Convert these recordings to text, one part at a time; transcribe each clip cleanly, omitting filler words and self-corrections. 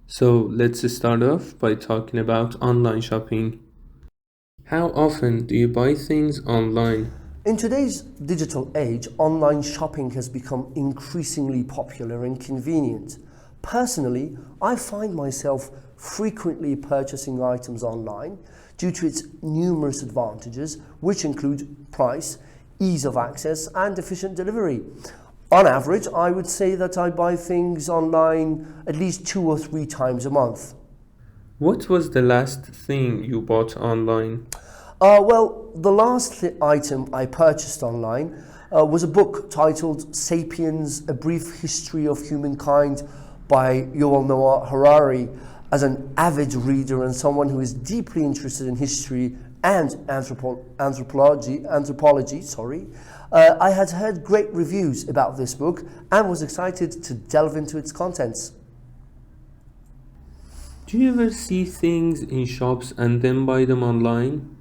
So let's start off by talking about online shopping. How often do you buy things online? In today's digital age, online shopping has become increasingly popular and convenient. Personally, I find myself frequently purchasing items online due to its numerous advantages, which include price, ease of access, and efficient delivery. On average, I would say that I buy things online at least 2 or 3 times a month. What was the last thing you bought online? The last item I purchased online was a book titled Sapiens, A Brief History of Humankind by Yuval Noah Harari. As an avid reader and someone who is deeply interested in history and anthropology, I had heard great reviews about this book and was excited to delve into its contents. Do you ever see things in shops and then buy them online?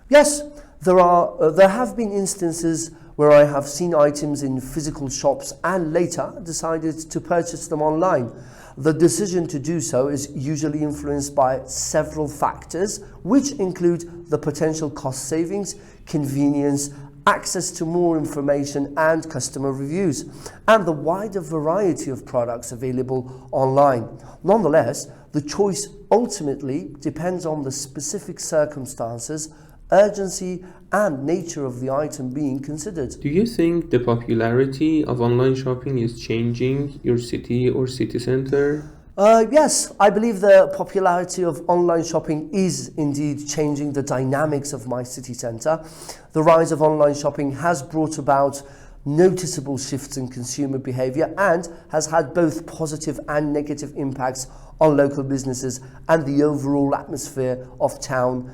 Yes, there have been instances where I have seen items in physical shops and later decided to purchase them online. The decision to do so is usually influenced by several factors, which include the potential cost savings, convenience, access to more information and customer reviews, and the wider variety of products available online. Nonetheless, the choice ultimately depends on the specific circumstances, urgency, and nature of the item being considered. Do you think the popularity of online shopping is changing your city or city center? Yes, I believe the popularity of online shopping is indeed changing the dynamics of my city centre. The rise of online shopping has brought about noticeable shifts in consumer behaviour and has had both positive and negative impacts on local businesses and the overall atmosphere of town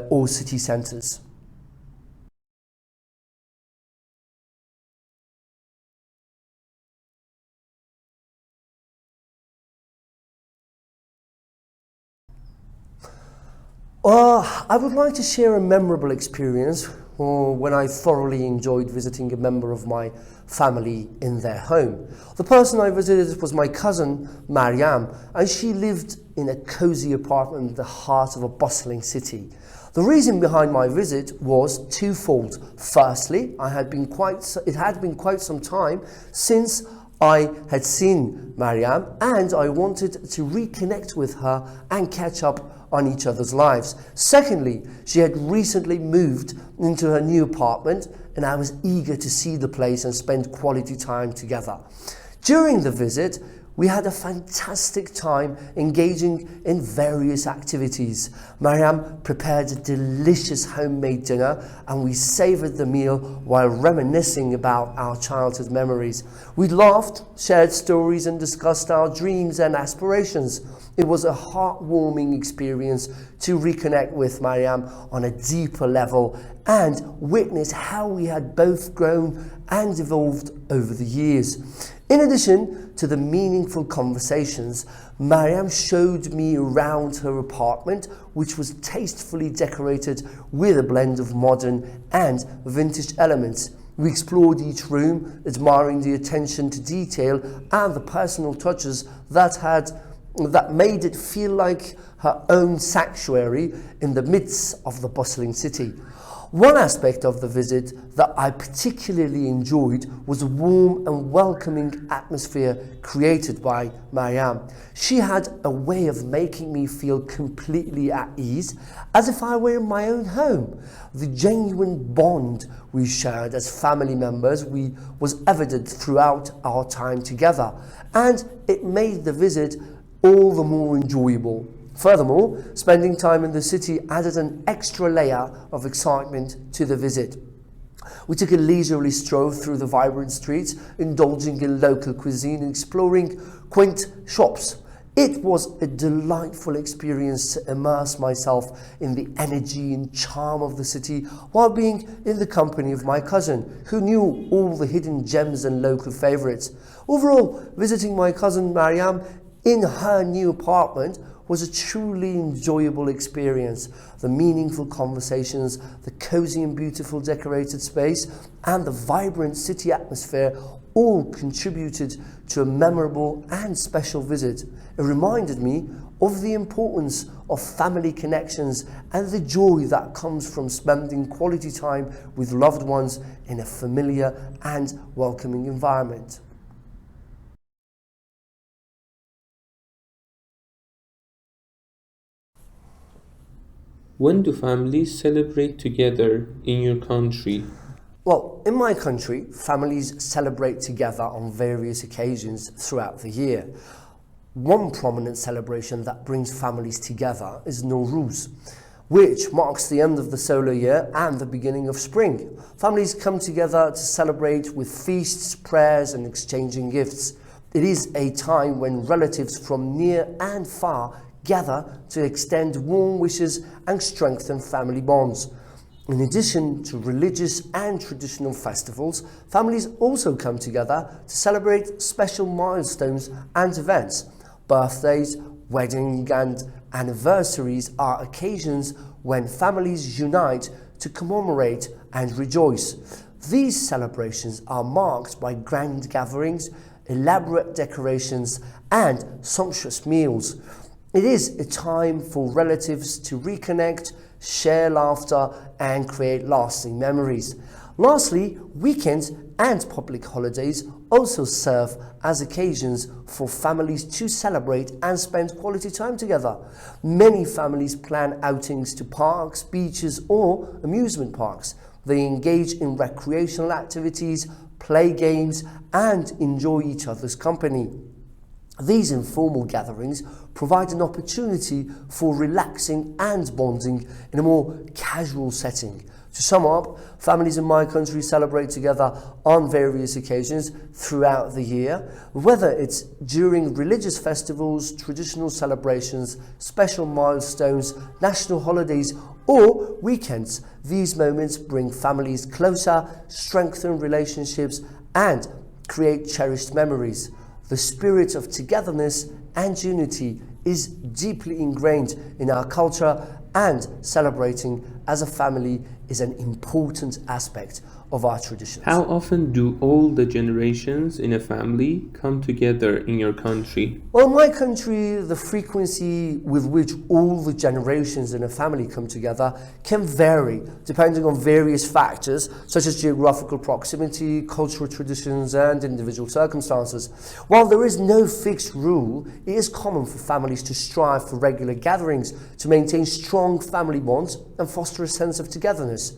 or city centres. I would like to share a memorable experience when I thoroughly enjoyed visiting a member of my family in their home. The person I visited was my cousin Mariam, and she lived in a cozy apartment in the heart of a bustling city. The reason behind my visit was twofold. Firstly, it had been quite some time since I had seen Mariam, and I wanted to reconnect with her and catch up on each other's lives. Secondly, she had recently moved into her new apartment and I was eager to see the place and spend quality time together. During the visit, we had a fantastic time engaging in various activities. Mariam prepared a delicious homemade dinner and we savoured the meal while reminiscing about our childhood memories. We laughed, shared stories and discussed our dreams and aspirations. It was a heartwarming experience to reconnect with Mariam on a deeper level and witness how we had both grown and evolved over the years. In addition to the meaningful conversations, Mariam showed me around her apartment, which was tastefully decorated with a blend of modern and vintage elements. We explored each room, admiring the attention to detail and the personal touches that made it feel like her own sanctuary in the midst of the bustling city. One aspect of the visit that I particularly enjoyed was the warm and welcoming atmosphere created by Mariam. She had a way of making me feel completely at ease, as if I were in my own home. The genuine bond we shared as family members was evident throughout our time together, and it made the visit all the more enjoyable. Furthermore, spending time in the city added an extra layer of excitement to the visit. We took a leisurely stroll through the vibrant streets, indulging in local cuisine and exploring quaint shops. It was a delightful experience to immerse myself in the energy and charm of the city while being in the company of my cousin, who knew all the hidden gems and local favourites. Overall, visiting my cousin Mariam in her new apartment was a truly enjoyable experience. The meaningful conversations, the cozy and beautiful decorated space, and the vibrant city atmosphere all contributed to a memorable and special visit. It reminded me of the importance of family connections and the joy that comes from spending quality time with loved ones in a familiar and welcoming environment. When do families celebrate together in your country? Well, in my country, families celebrate together on various occasions throughout the year. One prominent celebration that brings families together is Nowruz, which marks the end of the solar year and the beginning of spring. Families come together to celebrate with feasts, prayers, and exchanging gifts. It is a time when relatives from near and far gather to extend warm wishes and strengthen family bonds. In addition to religious and traditional festivals, families also come together to celebrate special milestones and events. Birthdays, weddings, and anniversaries are occasions when families unite to commemorate and rejoice. These celebrations are marked by grand gatherings, elaborate decorations, and sumptuous meals. It is a time for relatives to reconnect, share laughter, and create lasting memories. Lastly, weekends and public holidays also serve as occasions for families to celebrate and spend quality time together. Many families plan outings to parks, beaches, or amusement parks. They engage in recreational activities, play games, and enjoy each other's company. These informal gatherings provide an opportunity for relaxing and bonding in a more casual setting. To sum up, families in my country celebrate together on various occasions throughout the year, whether it's during religious festivals, traditional celebrations, special milestones, national holidays, or weekends. These moments bring families closer, strengthen relationships, and create cherished memories. The spirit of togetherness and unity is deeply ingrained in our culture, and celebrating as a family is an important aspect of our traditions. How often do all the generations in a family come together in your country? Well, in my country, the frequency with which all the generations in a family come together can vary depending on various factors such as geographical proximity, cultural traditions, and individual circumstances. While there is no fixed rule, it is common for families to strive for regular gatherings to maintain strong family bonds and foster a sense of togetherness.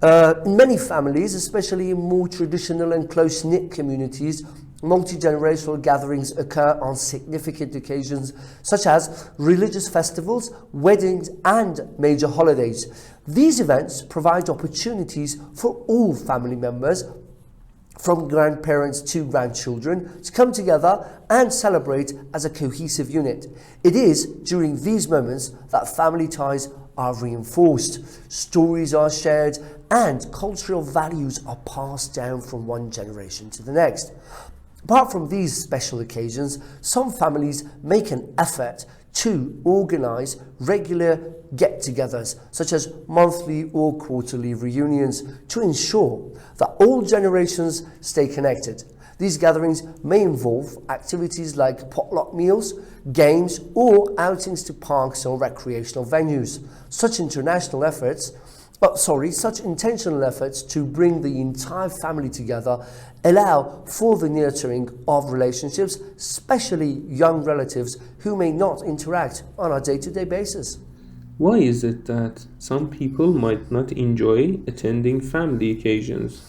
In many families, especially in more traditional and close-knit communities, multi-generational gatherings occur on significant occasions such as religious festivals, weddings, and major holidays. These events provide opportunities for all family members, from grandparents to grandchildren, to come together and celebrate as a cohesive unit. It is during these moments that family ties are reinforced, stories are shared, and cultural values are passed down from one generation to the next. Apart from these special occasions, some families make an effort to organise regular get-togethers, such as monthly or quarterly reunions, to ensure that all generations stay connected. These gatherings may involve activities like potluck meals, games, or outings to parks or recreational venues. Such intentional efforts to bring the entire family together allow for the nurturing of relationships, especially young relatives who may not interact on a day-to-day basis. Why is it that some people might not enjoy attending family occasions?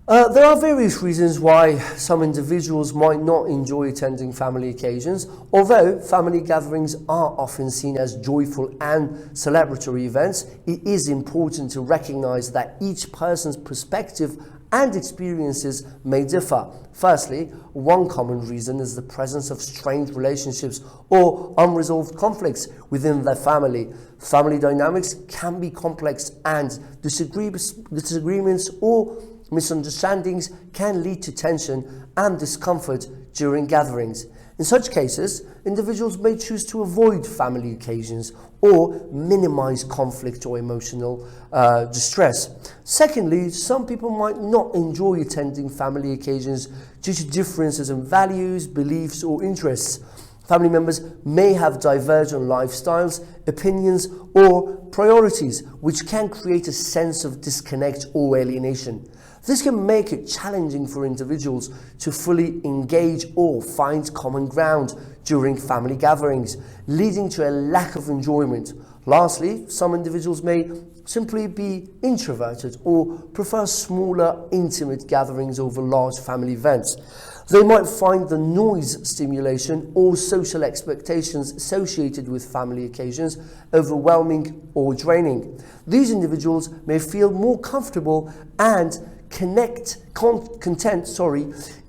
There are various reasons why some individuals might not enjoy attending family occasions. Although family gatherings are often seen as joyful and celebratory events, it is important to recognize that each person's perspective and experiences may differ. Firstly, one common reason is the presence of strained relationships or unresolved conflicts within their family. Family dynamics can be complex, and disagreements or misunderstandings can lead to tension and discomfort during gatherings. In such cases, individuals may choose to avoid family occasions or minimize conflict or emotional distress. Secondly, some people might not enjoy attending family occasions due to differences in values, beliefs, or interests. Family members may have divergent lifestyles, opinions, or priorities, which can create a sense of disconnect or alienation. This can make it challenging for individuals to fully engage or find common ground during family gatherings, leading to a lack of enjoyment. Lastly, some individuals may simply be introverted or prefer smaller, intimate gatherings over large family events. They might find the noise stimulation or social expectations associated with family occasions overwhelming or draining. These individuals may feel more comfortable and content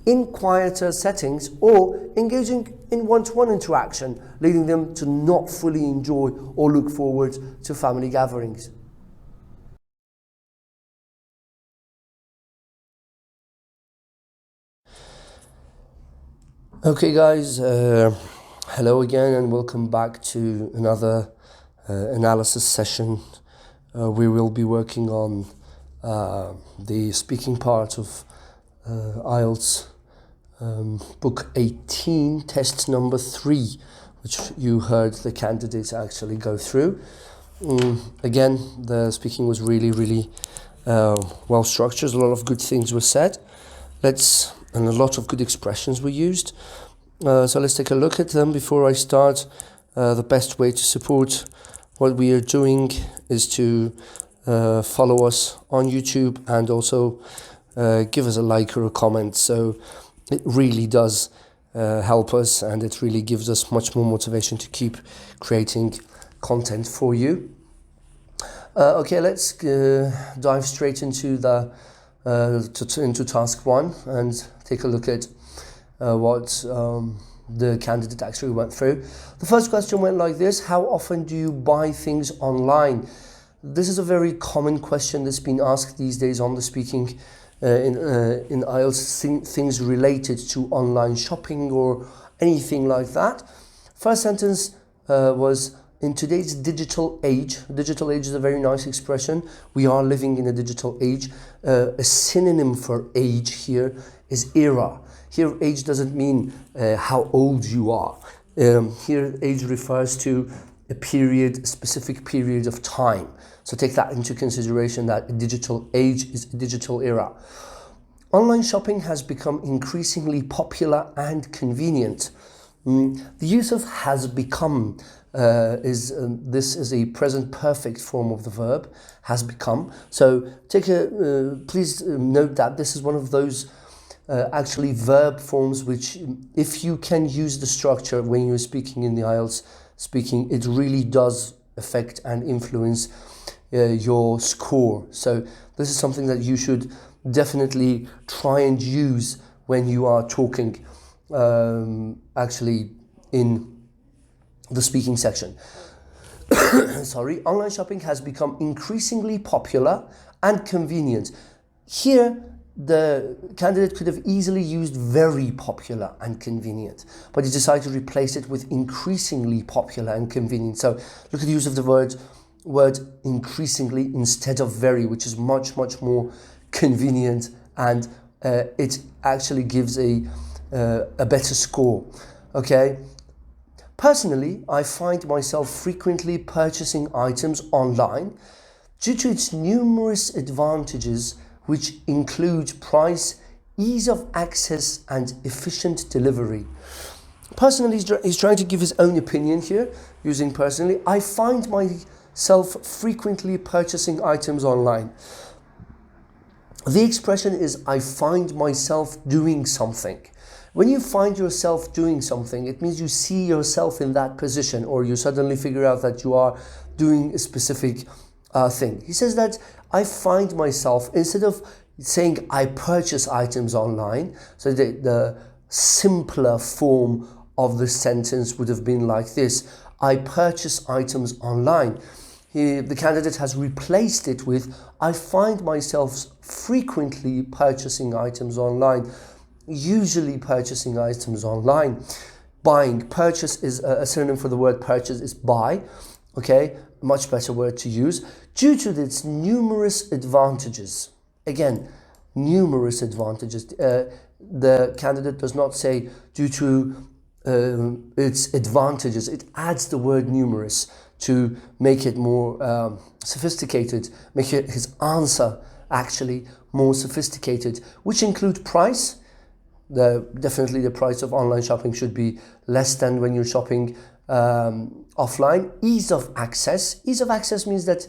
in quieter settings or engaging in one-to-one interaction, leading them to not fully enjoy or look forward to family gatherings. Okay guys, hello again and welcome back to another analysis session. We will be working on the speaking part of IELTS Book 18, test number 3, which you heard the candidates actually go through. Again, the speaking was really well structured. A lot of good things were said. And a lot of good expressions were used. So let's take a look at them before I start. The best way to support what we are doing is to follow us on YouTube and also give us a like or a comment. So it really does help us, and it really gives us much more motivation to keep creating content for you. Okay, let's dive straight into into task 1 and take a look at what the candidate actually went through. The first question went like this: how often do you buy things online? This is a very common question that's been asked these days on the speaking in IELTS, things related to online shopping or anything like that. First sentence was, in today's digital age. Digital age is a very nice expression. We are living in a digital age. A synonym for age here is era. Here, age doesn't mean how old you are. Here, age refers to a specific period of time. So take that into consideration, that a digital age is a digital era. Online shopping has become increasingly popular and convenient. The use of has become this is a present perfect form of the verb, has become. So please note that this is one of those actually verb forms which, if you can use the structure when you're speaking in the IELTS speaking, it really does affect and influence your score. So this is something that you should definitely try and use when you are talking actually in the speaking section. Sorry, online shopping has become increasingly popular and convenient. Here, the candidate could have easily used very popular and convenient, but he decided to replace it with increasingly popular and convenient. So look at the use of the word increasingly instead of very, which is much more convenient, and it actually gives a better score. Okay. Personally, I find myself frequently purchasing items online due to its numerous advantages, which include price, ease of access, and efficient delivery. Personally, he's trying to give his own opinion here, using personally. I find myself frequently purchasing items online. The expression is, I find myself doing something. When you find yourself doing something, it means you see yourself in that position, or you suddenly figure out that you are doing a specific thing. He says that I find myself, instead of saying I purchase items online, so the simpler form of the sentence would have been like this: I purchase items online. The candidate has replaced it with I find myself frequently purchasing items online, usually purchasing items online. buying. Purchase is a synonym for the word purchase is buy. Okay, much better word to use due to its numerous advantages. Again, numerous advantages. The candidate does not say due to its advantages. It adds the word numerous to make it more sophisticated, make it, his answer actually more sophisticated, which include price. Definitely the price of online shopping should be less than when you're shopping offline. Ease of access. Ease of access means that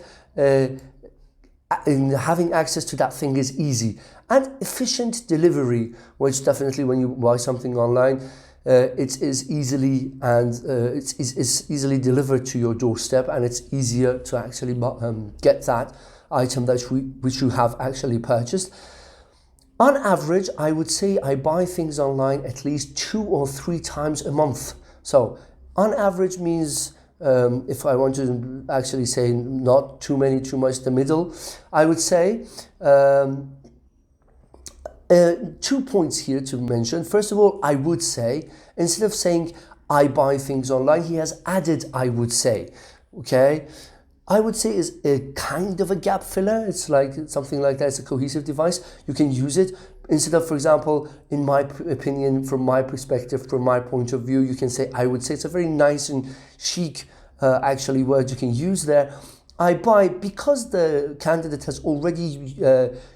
in having access to that thing is easy. And efficient delivery, which definitely when you buy something online, it is easily it's easily delivered to your doorstep, and it's easier to actually get that item which you have actually purchased. On average, I would say I buy things online at least 2 or 3 times a month. So on average means, if I want to actually say not too many, too much, the middle, I would say 2 points here to mention. First of all, I would say, instead of saying I buy things online, he has added I would say. Okay, I would say is a kind of a gap filler. It's like something like that. It's a cohesive device. You can use it instead of, for example, in my opinion, from my perspective, from my point of view, you can say I would say. It's a very nice and chic actually word you can use there. I buy, because the candidate has already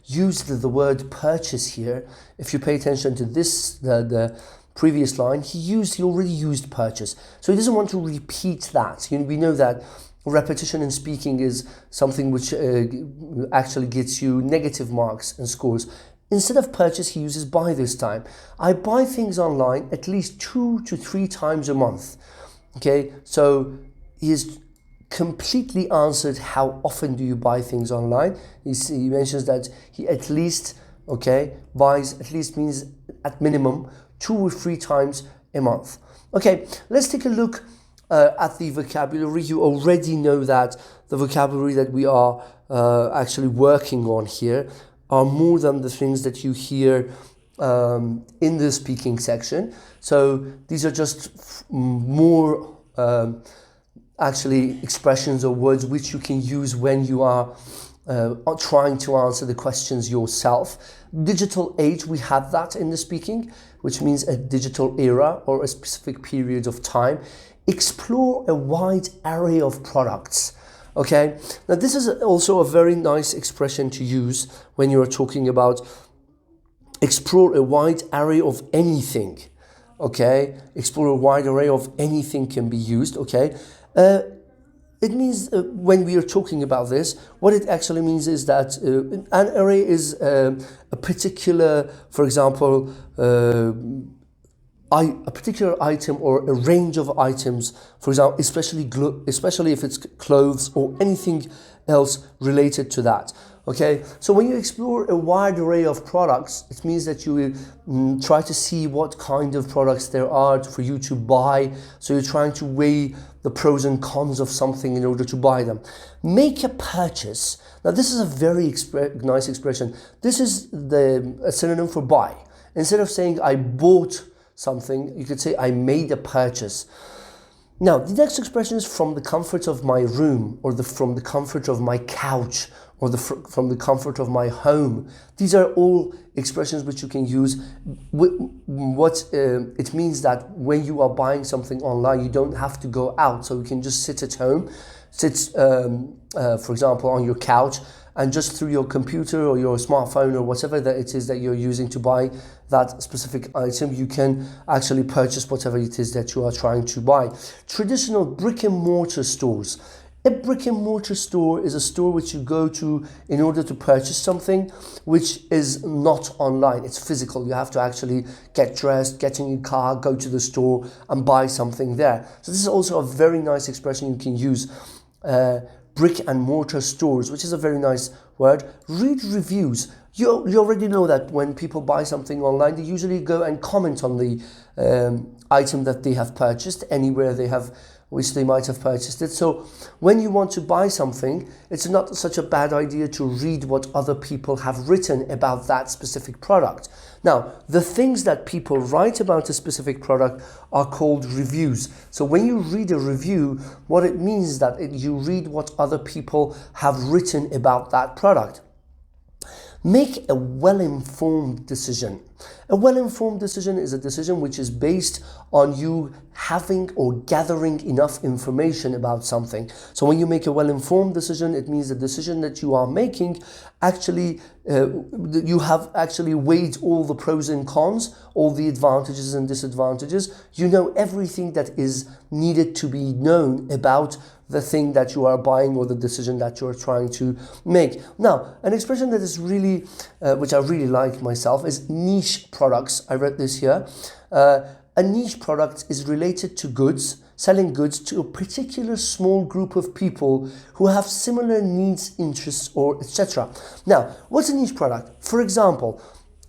used the word purchase here. If you pay attention to this, the previous line, he already used purchase. So he doesn't want to repeat that. We know that repetition in speaking is something which actually gets you negative marks and scores. Instead of purchase, he uses buy this time. I buy things online at least 2 to 3 times a month. Okay, so he has completely answered how often do you buy things online. He mentions that he at least, okay, buys, at least means at minimum 2 or 3 times a month. Okay, let's take a look at the vocabulary. You already know that the vocabulary that we are actually working on here are more than the things that you hear in the speaking section. So these are just more actually expressions or words which you can use when you are trying to answer the questions yourself. Digital age, we have that in the speaking, which means a digital era or a specific period of time. Explore a wide array of products. Okay, now this is also a very nice expression to use when you're talking about explore a wide array of anything. Okay, explore a wide array of anything can be used. Okay, it means when we are talking about this, what it actually means is that an array is a particular, for example, a particular item or a range of items, for example, especially if it's clothes or anything else related to that. Okay, so when you explore a wide array of products, it means that you will try to see what kind of products there are for you to buy. So you're trying to weigh the pros and cons of something in order to buy them. Make a purchase. Now this is a very nice expression. This is a synonym for buy. Instead of saying I bought something, you could say I made a purchase. Now the next expression is from the comfort of my room, or from the comfort of my couch, or from the comfort of my home. These are all expressions which you can use. It means that when you are buying something online, you don't have to go out, so you can just sit at home, for example, on your couch, and just through your computer or your smartphone or whatever that it is that you're using to buy that specific item, you can actually purchase whatever it is that you are trying to buy. Traditional brick and mortar stores. A brick and mortar store is a store which you go to in order to purchase something which is not online. It's physical. You have to actually get dressed, get in your car, go to the store and buy something there. So this is also a very nice expression you can use. Brick and mortar stores, which is a very nice word. Read reviews. You already know that when people buy something online, they usually go and comment on the item that they have purchased anywhere which they might have purchased it. So when you want to buy something, it's not such a bad idea to read what other people have written about that specific product. Now, the things that people write about a specific product are called reviews. So when you read a review, what it means is that you read what other people have written about that product. Make a well-informed decision. A well-informed decision is a decision which is based on you having or gathering enough information about something. So when you make a well-informed decision, it means the decision that you are making actually, you have actually weighed all the pros and cons, all the advantages and disadvantages. You know everything that is needed to be known about the thing that you are buying or the decision that you're trying to make. Now, an expression that is really, which I really like myself, is niche products. I read this here. A niche product is related to goods, selling goods to a particular small group of people who have similar needs, interests, or etc. Now, what's a niche product? For example,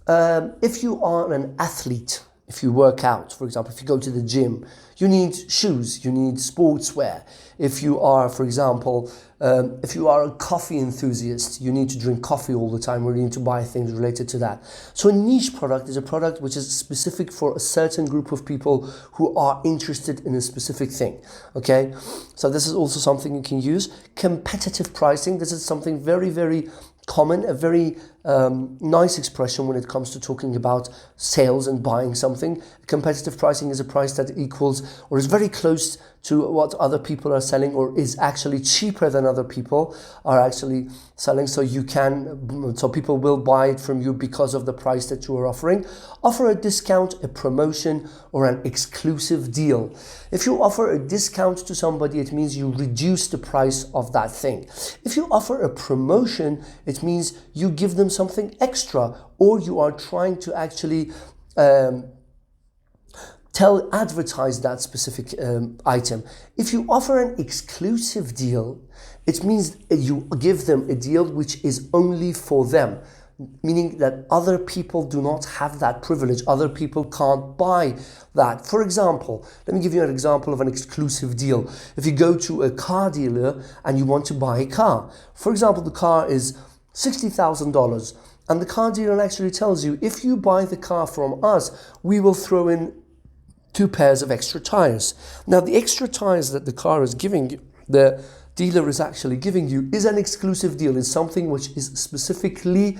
if you are an athlete, if you work out, for example, if you go to the gym, you need shoes, you need sportswear. If you are, for example, if you are a coffee enthusiast, you need to drink coffee all the time, or you need to buy things related to that. So a niche product is a product which is specific for a certain group of people who are interested in a specific thing. Okay, so this is also something you can use. Competitive pricing, this is something very, very common, a very nice expression when it comes to talking about sales and buying something. Competitive pricing is a price that equals or is very close to what other people are selling, or is actually cheaper than other people are actually selling. So people will buy it from you because of the price that you are offering. Offer a discount, a promotion, or an exclusive deal. If you offer a discount to somebody, it means you reduce the price of that thing. If you offer a promotion, it means you give them something extra, or you are trying to actually advertise that specific item. If you offer an exclusive deal, it means you give them a deal which is only for them, meaning that other people do not have that privilege. Other people can't buy that. For example, let me give you an example of an exclusive deal. If you go to a car dealer and you want to buy a car, for example, the car is $60,000, and the car dealer actually tells you, if you buy the car from us, we will throw in 2 pairs of extra tires. Now, the extra tires that the car is giving you, the dealer is actually giving you, is an exclusive deal. It's something which is specifically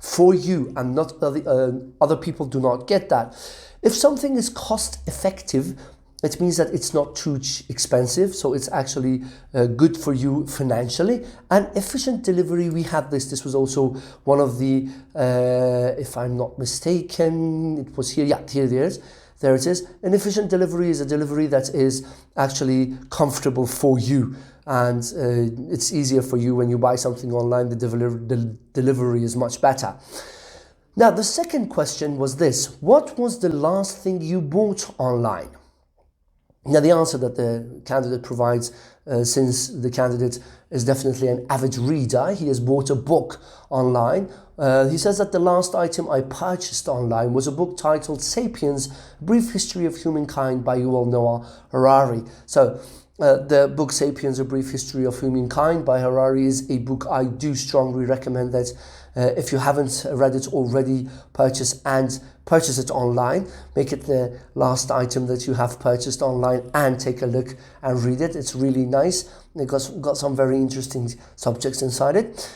for you, and not other people do not get that. If something is cost effective, it means that it's not too expensive, so it's actually good for you financially. And efficient delivery, we had this was also one of the, if I'm not mistaken, it was here, yeah, here it is. There it is. An efficient delivery is a delivery that is actually comfortable for you, and it's easier for you when you buy something online. The delivery is much better. Now, the second question was this: what was the last thing you bought online? Now, the answer that the candidate provides, since the candidate is definitely an avid reader, he has bought a book online. He says that the last item I purchased online was a book titled Sapiens, A Brief History of Humankind by Yuval Noah Harari. So the book Sapiens, A Brief History of Humankind by Harari is a book I do strongly recommend that if you haven't read it already, purchase it online. Make it the last item that you have purchased online and take a look and read it. It's really nice. It got some very interesting subjects inside it.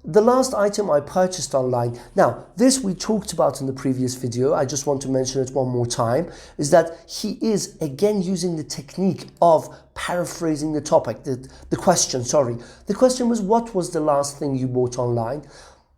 The last item I purchased online. Now, this we talked about in the previous video. I just want to mention it one more time, is that he is again using the technique of paraphrasing the topic, the question, sorry. The question was, what was the last thing you bought online?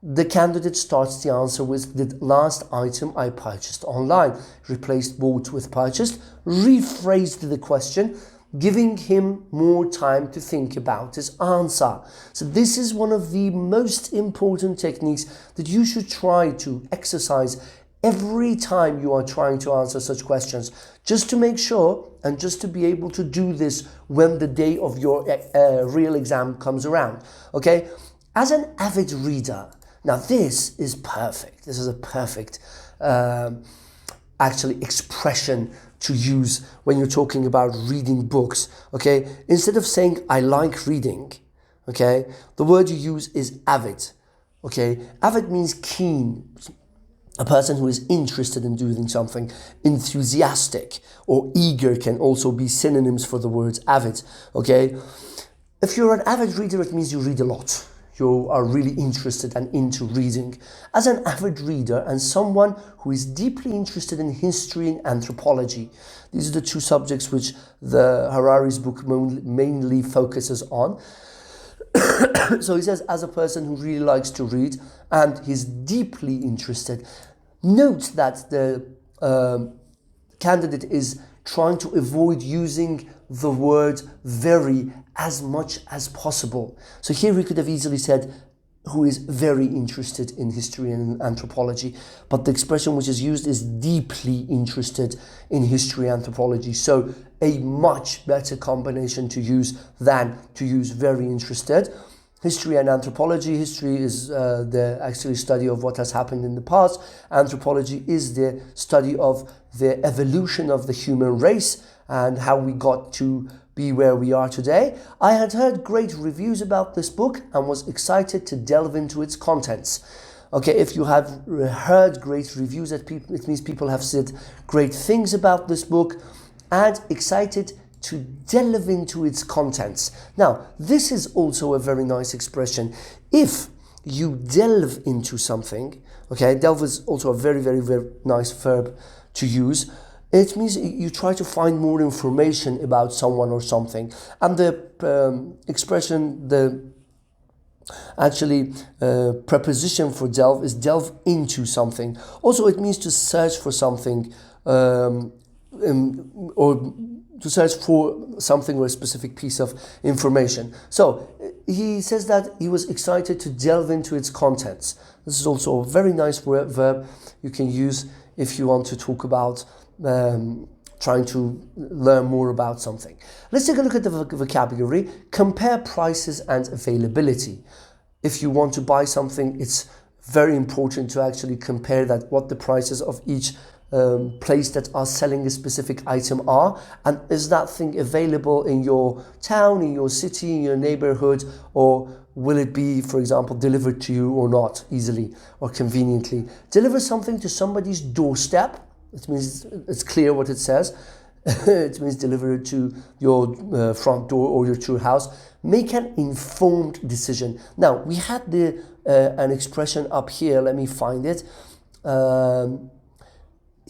The candidate starts the answer with the last item I purchased online. Replaced bought with purchased, rephrased the question, giving him more time to think about his answer. So this is one of the most important techniques that you should try to exercise every time you are trying to answer such questions, just to make sure and just to be able to do this when the day of your real exam comes around. Okay? As an avid reader, now this is perfect. This is a perfect actually expression to use when you're talking about reading books. Okay, instead of saying I like reading, okay, the word you use is avid. Okay, avid means keen. A person who is interested in doing something, enthusiastic or eager can also be synonyms for the words avid, okay? If you're an avid reader, it means you read a lot. You are really interested and into reading. As an avid reader and someone who is deeply interested in history and anthropology, these are the two subjects which the Harari's book mainly focuses on. So he says, as a person who really likes to read and he's deeply interested, note that the candidate is trying to avoid using the word very as much as possible. So here we could have easily said who is very interested in history and anthropology, but the expression which is used is deeply interested in history and anthropology. So a much better combination to use than to use very interested. History and anthropology. History is the actually study of what has happened in the past. Anthropology is the study of the evolution of the human race and how we got to be where we are today. I had heard great reviews about this book and was excited to delve into its contents. Okay, if you have heard great reviews, it means people have said great things about this book and excited to delve into its contents. Now, this is also a very nice expression. If you delve into something, okay, delve is also a very, very, very nice verb to use. It means you try to find more information about someone or something. And the expression, the preposition for delve is delve into something. Also, it means to search for something or to search for something or a specific piece of information. So he says that he was excited to delve into its contents. This is also a very nice verb you can use if you want to talk about trying to learn more about something. Let's take a look at the vocabulary. Compare prices and availability. If you want to buy something, it's very important to actually compare what the prices of each place that are selling a specific item are, and is that thing available in your town, in your city, in your neighborhood, or will it be, for example, delivered to you or not easily or conveniently? Deliver something to somebody's doorstep. It means it's clear what it says. It means deliver it to your front door or your house. Make an informed decision. Now, we had an expression up here. Let me find it.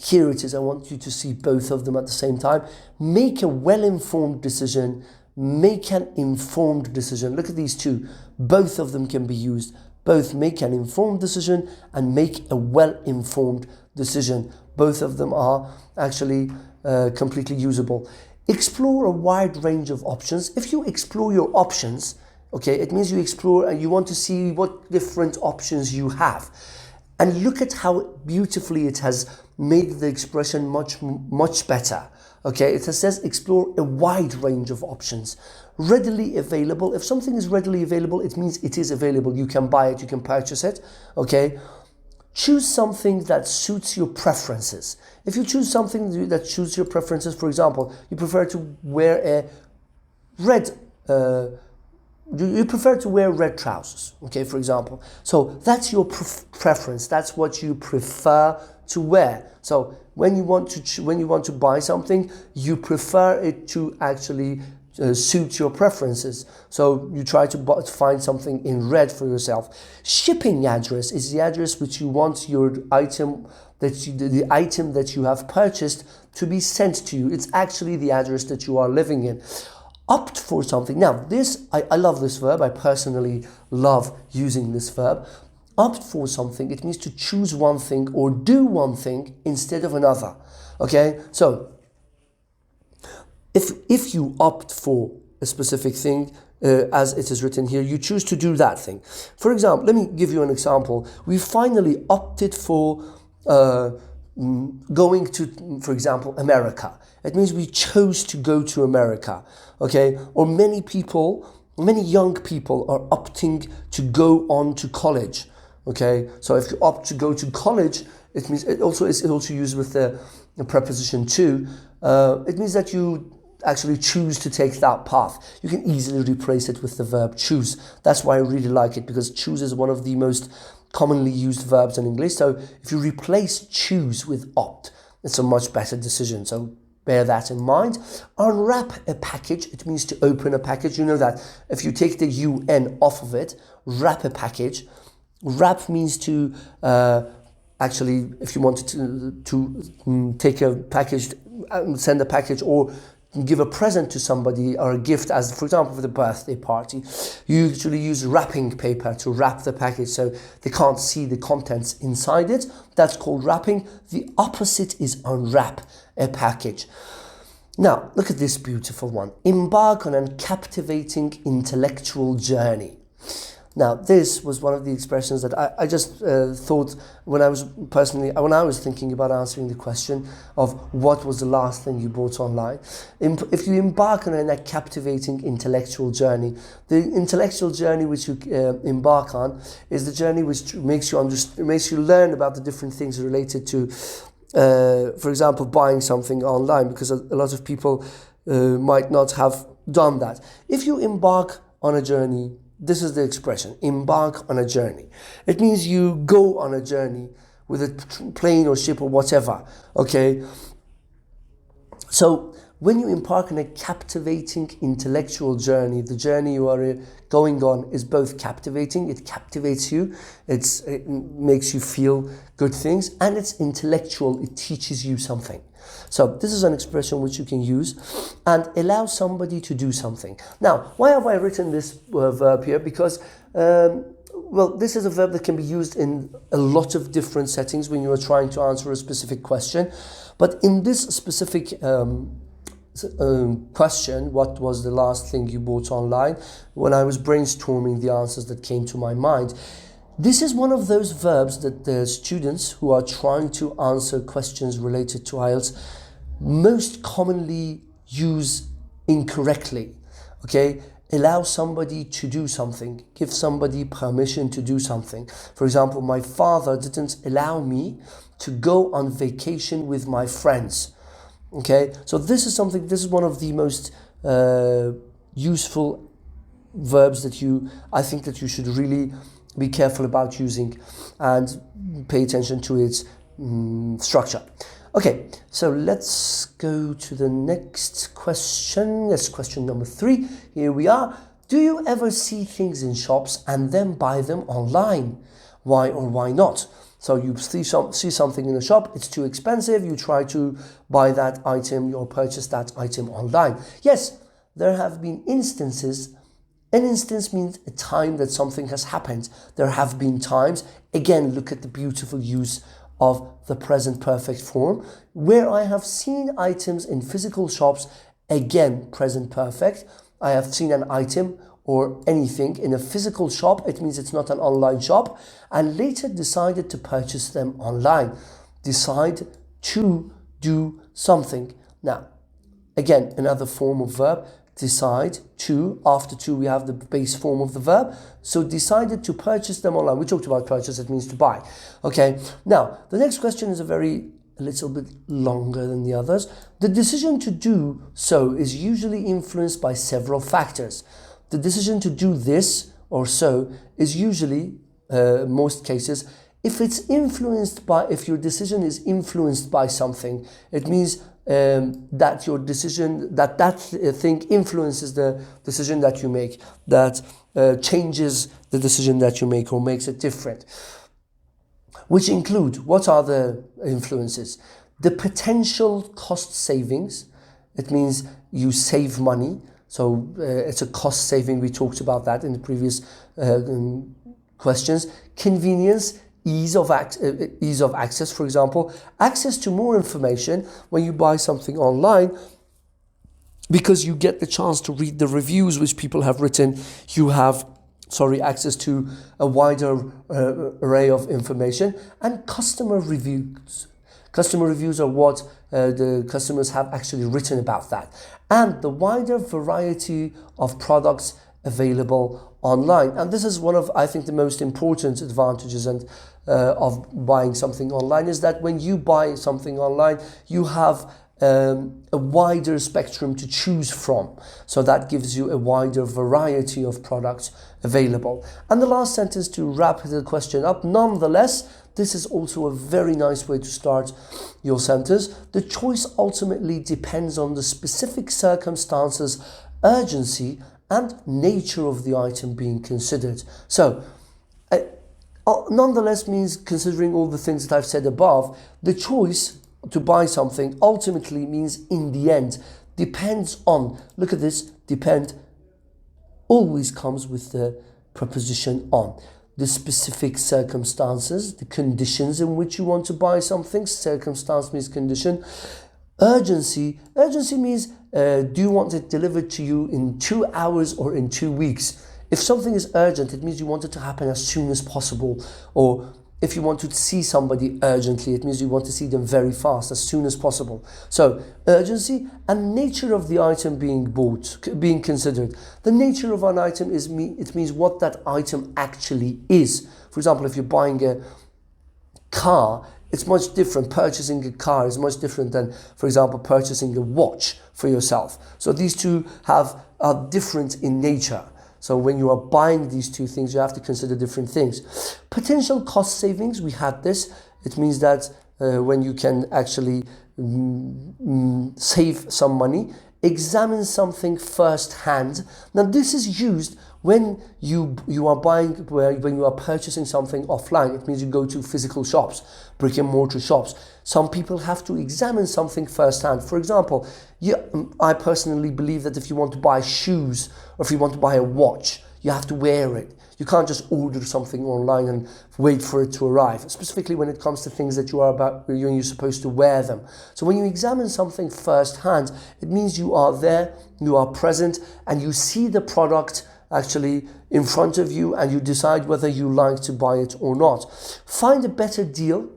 Here it is. I want you to see both of them at the same time. Make a well-informed decision. Make an informed decision. Look at these two. Both of them can be used. Both make an informed decision and make a well-informed decision. Both of them are actually completely usable. Explore a wide range of options. If you explore your options, okay, it means you explore and you want to see what different options you have. And look at how beautifully it has made the expression much better. Okay, it says explore a wide range of options. Readily available. If something is readily available, it means it is available. You can buy it, you can purchase it. Okay. Choose something that suits your preferences. If you choose something that suits your preferences, for example, you prefer to wear a red you prefer to wear red trousers, okay, for example. So that's your preference. That's what you prefer to wear. So when you want to buy something, you prefer it to actually suit your preferences. So you try to find something in red for yourself. Shipping address is the address which you want your item the item that you have purchased to be sent to you. It's actually the address that you are living in. Opt for something. Now, I love this verb. I personally love using this verb. Opt for something. It means to choose one thing or do one thing instead of another. Okay? So, if you opt for a specific thing, as it is written here, you choose to do that thing. For example, let me give you an example. We finally opted for going to, for example, America. It means we chose to go to America, okay? Or many young people are opting to go on to college, okay? So if you opt to go to college, it means it also used with the preposition to. It means that you actually choose to take that path. You can easily replace it with the verb choose. That's why I really like it, because choose is one of the most commonly used verbs in English. So if you replace choose with opt, it's a much better decision. So bear that in mind. Unwrap a package, it means to open a package. You know that if you take the UN off of it, wrap a package. Wrap means to actually, if you wanted to take a package, send a package or give a present to somebody or a gift, as for example for the birthday party, you usually use wrapping paper to wrap the package so they can't see the contents inside it. That's called wrapping. The opposite is unwrap a package. Now look at this beautiful one. Embark on a captivating intellectual journey. Now, this was one of the expressions that I just thought when I was thinking about answering the question of what was the last thing you bought online. If you embark on a captivating intellectual journey, the intellectual journey which you embark on is the journey which makes you learn about the different things related to, for example, buying something online, because a lot of people might not have done that. If you embark on a journey, this is the expression, embark on a journey. It means you go on a journey with a plane or ship or whatever, okay? So when you embark on a captivating intellectual journey, the journey you are going on is both captivating, it captivates you, it makes you feel good things, and it's intellectual, it teaches you something. So this is an expression which you can use and allow somebody to do something. Now, why have I written this verb here? Because, this is a verb that can be used in a lot of different settings when you are trying to answer a specific question. But in this specific question, what was the last thing you bought online, when I was brainstorming the answers that came to my mind, this is one of those verbs that the students who are trying to answer questions related to IELTS most commonly use incorrectly. Okay? Allow somebody to do something. Give somebody permission to do something. For example, my father didn't allow me to go on vacation with my friends. Okay? So this is one of the most useful verbs that I think that you should really be careful about using and pay attention to its structure. Okay, so let's go to the next question. That's question number 3. Here we are. Do you ever see things in shops and then buy them online? Why or why not? So you see something in a shop, it's too expensive, you try to buy that item or purchase that item online. Yes, there have been instances. An instance means a time that something has happened. There have been times, again, look at the beautiful use of the present perfect form, where I have seen items in physical shops, again, present perfect. I have seen an item or anything in a physical shop, it means it's not an online shop, and later decided to purchase them online. Decide to do something. Now, again, another form of verb. Decide to, after to we have the base form of the verb, so decided to purchase them online. We talked about purchase, it means to buy. Okay, now the next question is a little bit longer than the others. The decision to do so is usually influenced by several factors. The decision to do this or so is usually, most cases, if your decision is influenced by something, it means that your decision, that thing influences the decision that you make, that changes the decision that you make or makes it different. Which include, what are the influences? The potential cost savings. It means you save money. So it's a cost saving. We talked about that in the previous questions. Convenience, ease of access, for example, access to more information when you buy something online, because you get the chance to read the reviews which people have written. You have access to a wider array of information. And customer reviews. Customer reviews are what the customers have actually written about that. And the wider variety of products available online. And this is one of, I think, the most important advantages of buying something online, is that when you buy something online, you have a wider spectrum to choose from. So that gives you a wider variety of products available. And the last sentence to wrap the question up, nonetheless, this is also a very nice way to start your sentence. The choice ultimately depends on the specific circumstances, urgency, and nature of the item being considered. So, nonetheless means, considering all the things that I've said above, the choice to buy something ultimately means in the end depends on, look at this, depend always comes with the preposition on. The specific circumstances, the conditions in which you want to buy something. Circumstance means condition. Urgency means do you want it delivered to you in 2 hours or in 2 weeks? If something is urgent, it means you want it to happen as soon as possible. Or if you want to see somebody urgently, it means you want to see them very fast, as soon as possible. So urgency and nature of the item being bought, being considered. The nature of an item it means what that item actually is. For example, if you're buying a car, it's much different. Purchasing a car is much different than, for example, purchasing a watch for yourself. So these two are different in nature. So when you are buying these two things, you have to consider different things. Potential cost savings, we had this. It means that when you can actually save some money. Examine something firsthand. Now this is used when you are buying, when you are purchasing something offline. It means you go to physical shops, brick and mortar shops. Some people have to examine something firsthand. For example, I personally believe that if you want to buy shoes or if you want to buy a watch, you have to wear it. You can't just order something online and wait for it to arrive, specifically when it comes to things that you're supposed to wear them. So when you examine something firsthand, it means you are there, you are present, and you see the product actually in front of you and you decide whether you like to buy it or not. Find a better deal.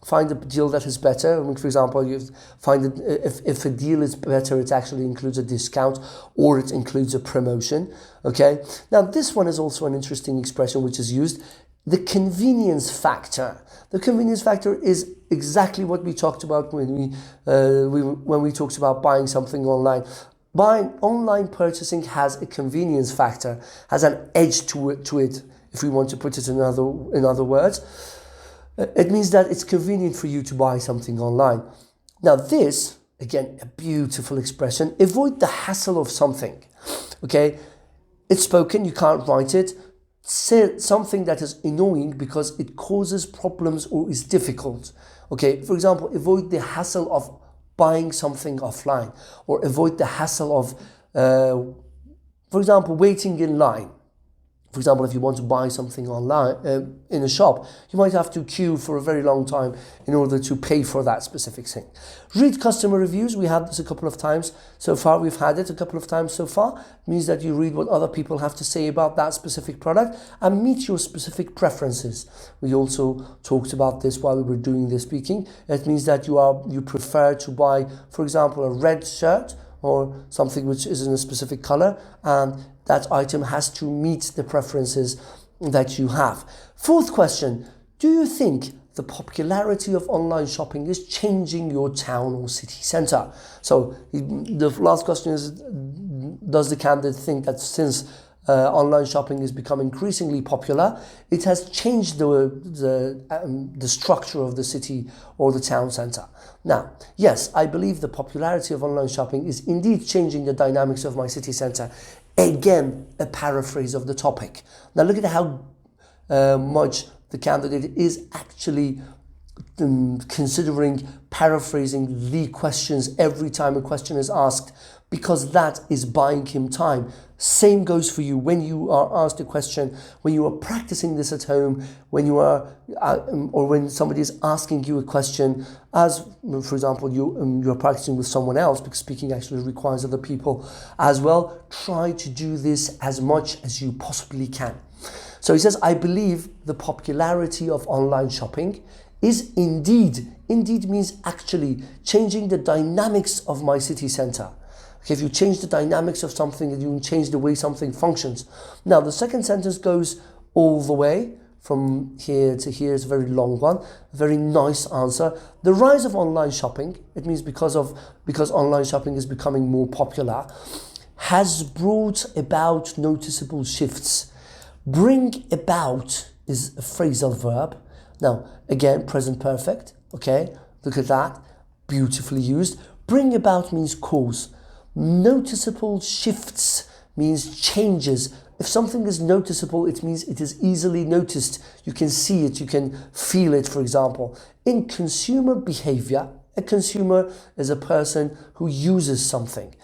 Find a deal that is better. I mean, for example, you find that if a deal is better, it actually includes a discount or it includes a promotion. Okay. Now, this one is also an interesting expression which is used. The convenience factor. The convenience factor is exactly what we talked about when we talked about buying something online. Online purchasing has a convenience factor, has an edge to it. If we want to put it in other words. It means that it's convenient for you to buy something online. Now this, again, a beautiful expression, avoid the hassle of something. Okay, it's spoken, you can't write it. Say something that is annoying because it causes problems or is difficult. Okay, for example, avoid the hassle of buying something offline, or avoid the hassle of, for example, waiting in line. For example, if you want to buy something online in a shop, you might have to queue for a very long time in order to pay for that specific thing. Read customer reviews. We had this a couple of times so far. We've had it a couple of times so far. It means that you read what other people have to say about that specific product and meet your specific preferences. We also talked about this while we were doing the speaking. It means that you prefer to buy, for example, a red shirt or something which is in a specific color, and that item has to meet the preferences that you have. Fourth question, do you think the popularity of online shopping is changing your town or city centre? So the last question is, does the candidate think that since online shopping is becoming increasingly popular, it has changed the structure of the city or the town centre? Now, yes, I believe the popularity of online shopping is indeed changing the dynamics of my city centre. Again, a paraphrase of the topic. Now look at how much the candidate is actually considering paraphrasing the questions every time a question is asked, because that is buying him time. Same goes for you when you are asked a question, when you are practicing this at home, when you are, or when somebody is asking you a question, as for example you are practicing with someone else, because speaking actually requires other people as well. Try to do this as much as you possibly can. So he says, I believe the popularity of online shopping is indeed means actually changing the dynamics of my city centre. Okay, if you change the dynamics of something, you can change the way something functions. Now, the second sentence goes all the way. from here to here is a very long one, a very nice answer. The rise of online shopping, it means because online shopping is becoming more popular, has brought about noticeable shifts. Bring about is a phrasal verb. Now, again, present perfect, okay? Look at that, beautifully used. Bring about means cause. Noticeable shifts means changes. If something is noticeable, it means it is easily noticed. You can see it, you can feel it, for example. In consumer behavior, a consumer is a person who uses something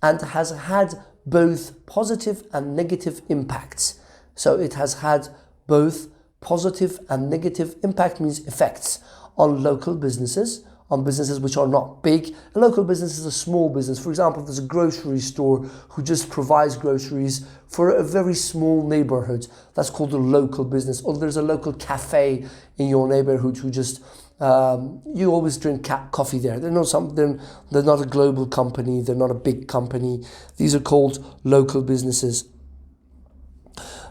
and has had both positive and negative impacts. So it has had both positive and negative impact, means effects, on local businesses, on businesses which are not big. A local business is a small business. For example, there's a grocery store who just provides groceries for a very small neighborhood. That's called a local business. Or there's a local cafe in your neighborhood who just, you always drink coffee there. They're not a global company. They're not a big company. These are called local businesses.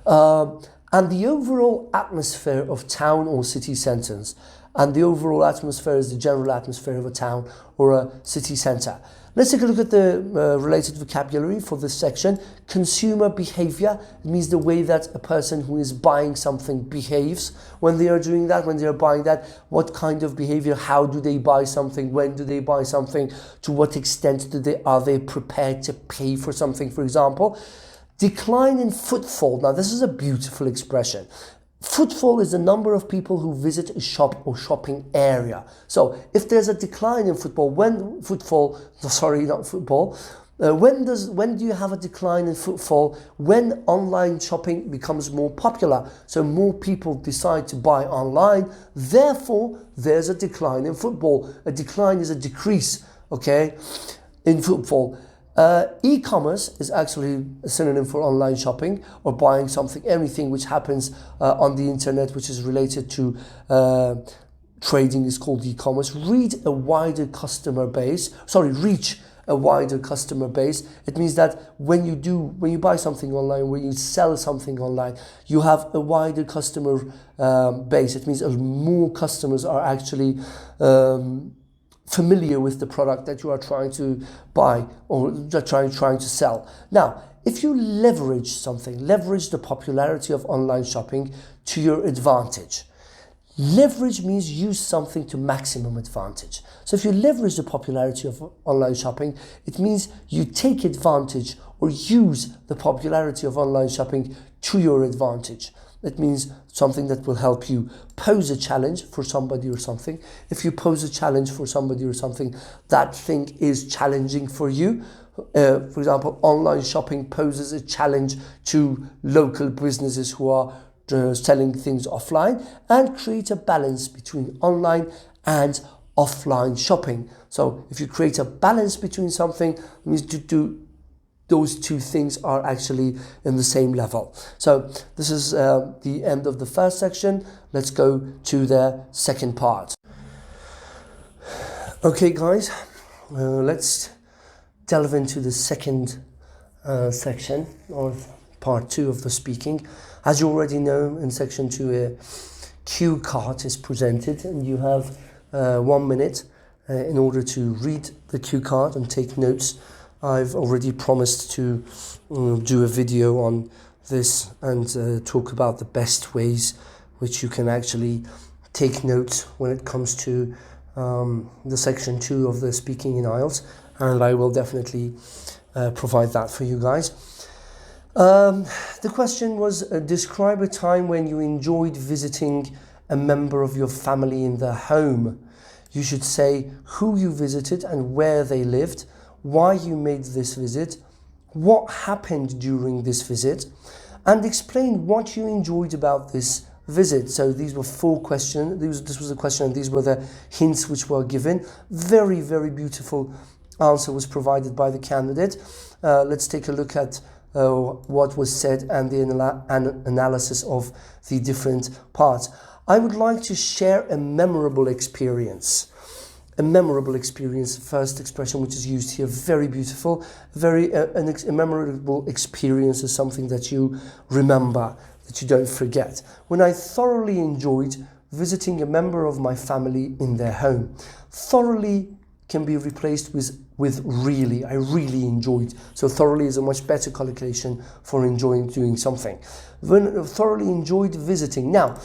And the overall atmosphere of town or city centres. And the overall atmosphere is the general atmosphere of a town or a city centre. Let's take a look at the related vocabulary for this section. Consumer behaviour means the way that a person who is buying something behaves when they are doing that, when they are buying that. What kind of behaviour, how do they buy something, when do they buy something, to what extent are they prepared to pay for something, for example. Decline in footfall. Now, this is a beautiful expression. Footfall is the number of people who visit a shop or shopping area. So if there's a decline in when do you have a decline in footfall? When online shopping becomes more popular. So more people decide to buy online. Therefore, there's a decline in footfall. A decline is a decrease, okay, in footfall. E-commerce is actually a synonym for online shopping or buying something, anything which happens on the internet which is related to trading is called e-commerce. Reach a wider customer base. It means that when you buy something online, when you sell something online, you have a wider customer base. It means more customers are actually familiar with the product that you are trying to buy or trying to sell. Now, if you leverage the popularity of online shopping to your advantage. Leverage means use something to maximum advantage. So if you leverage the popularity of online shopping, it means you take advantage or use the popularity of online shopping to your advantage. It means something that will help you pose a challenge for somebody or something. If you pose a challenge for somebody or something, that thing is challenging for you. For example, online shopping poses a challenge to local businesses who are selling things offline, and create a balance between online and offline shopping. So if you create a balance between something, it means to do those two things are actually in the same level. So this is the end of the first section. Let's go to the second part. Okay, guys, let's delve into the second section or part 2 of the speaking. As you already know, in section 2, a cue card is presented, and you have 1 minute in order to read the cue card and take notes. I've already promised to do a video on this and talk about the best ways which you can actually take notes when it comes to the section 2 of the speaking in IELTS, and I will definitely provide that for you guys. The question was, describe a time when you enjoyed visiting a member of your family in their home. You should say who you visited and where they lived, why you made this visit, what happened during this visit, and explain what you enjoyed about this visit. So these were 4 questions. This was a question, and these were the hints which were given. Very, very beautiful answer was provided by the candidate. Let's take a look at what was said and the analysis of the different parts. I would like to share a memorable experience. A memorable experience, first expression which is used here, very beautiful. A memorable experience is something that you remember, that you don't forget. When I thoroughly enjoyed visiting a member of my family in their home. Thoroughly can be replaced with really. I really enjoyed. So thoroughly is a much better collocation for enjoying doing something. When thoroughly enjoyed visiting. Now,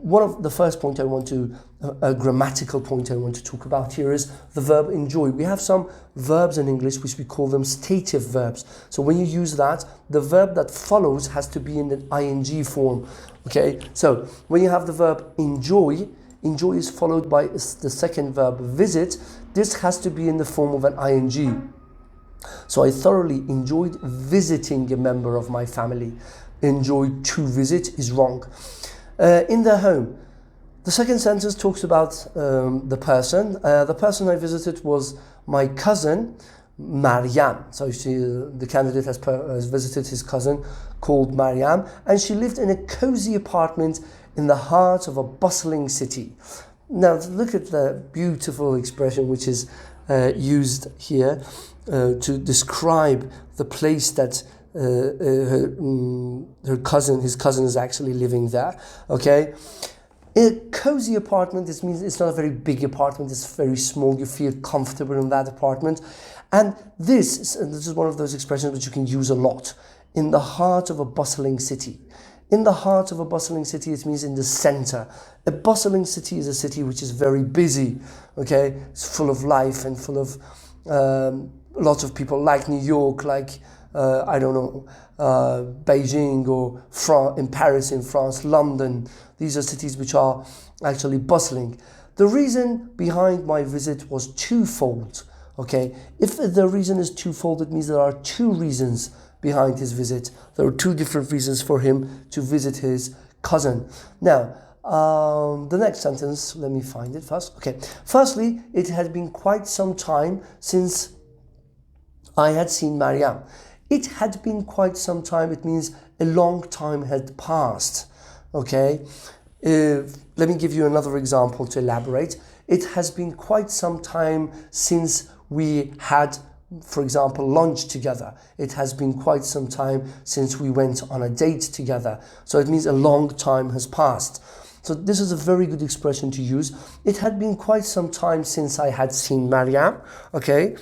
one of the first point I want to, a grammatical point I want to talk about here is the verb enjoy. We have some verbs in English which we call them stative verbs. So when you use that, the verb that follows has to be in an ing form. Okay, so when you have the verb enjoy, enjoy is followed by the second verb visit. This has to be in the form of an ing. So I thoroughly enjoyed visiting a member of my family. Enjoy to visit is wrong. In their home. The second sentence talks about the person. The person I visited was my cousin, Mariam. So the candidate has visited his cousin called Mariam, and she lived in a cozy apartment in the heart of a bustling city. Now look at the beautiful expression which is used here to describe the place that his cousin is actually living there. Okay, a cozy apartment. This means it's not a very big apartment. It's very small. You feel comfortable in that apartment, and this is one of those expressions which you can use a lot. In the heart of a bustling city. In the heart of a bustling city, it means in the center. A bustling city is a city which is very busy. Okay, it's full of life and full of lots of people, like New York, like Beijing, or in Paris in France, London. These are cities which are actually bustling. The reason behind my visit was twofold. Okay, if the reason is twofold, it means there are two reasons behind his visit. There are two different reasons for him to visit his cousin. Now, the next sentence, let me find it first. Okay, firstly, it had been quite some time since I had seen Mariam. It had been quite some time. It means a long time had passed. Okay, let me give you another example to elaborate. It has been quite some time since we had, for example, lunch together. It has been quite some time since we went on a date together. So it means a long time has passed. So this is a very good expression to use. It had been quite some time since I had seen Mariam. Okay.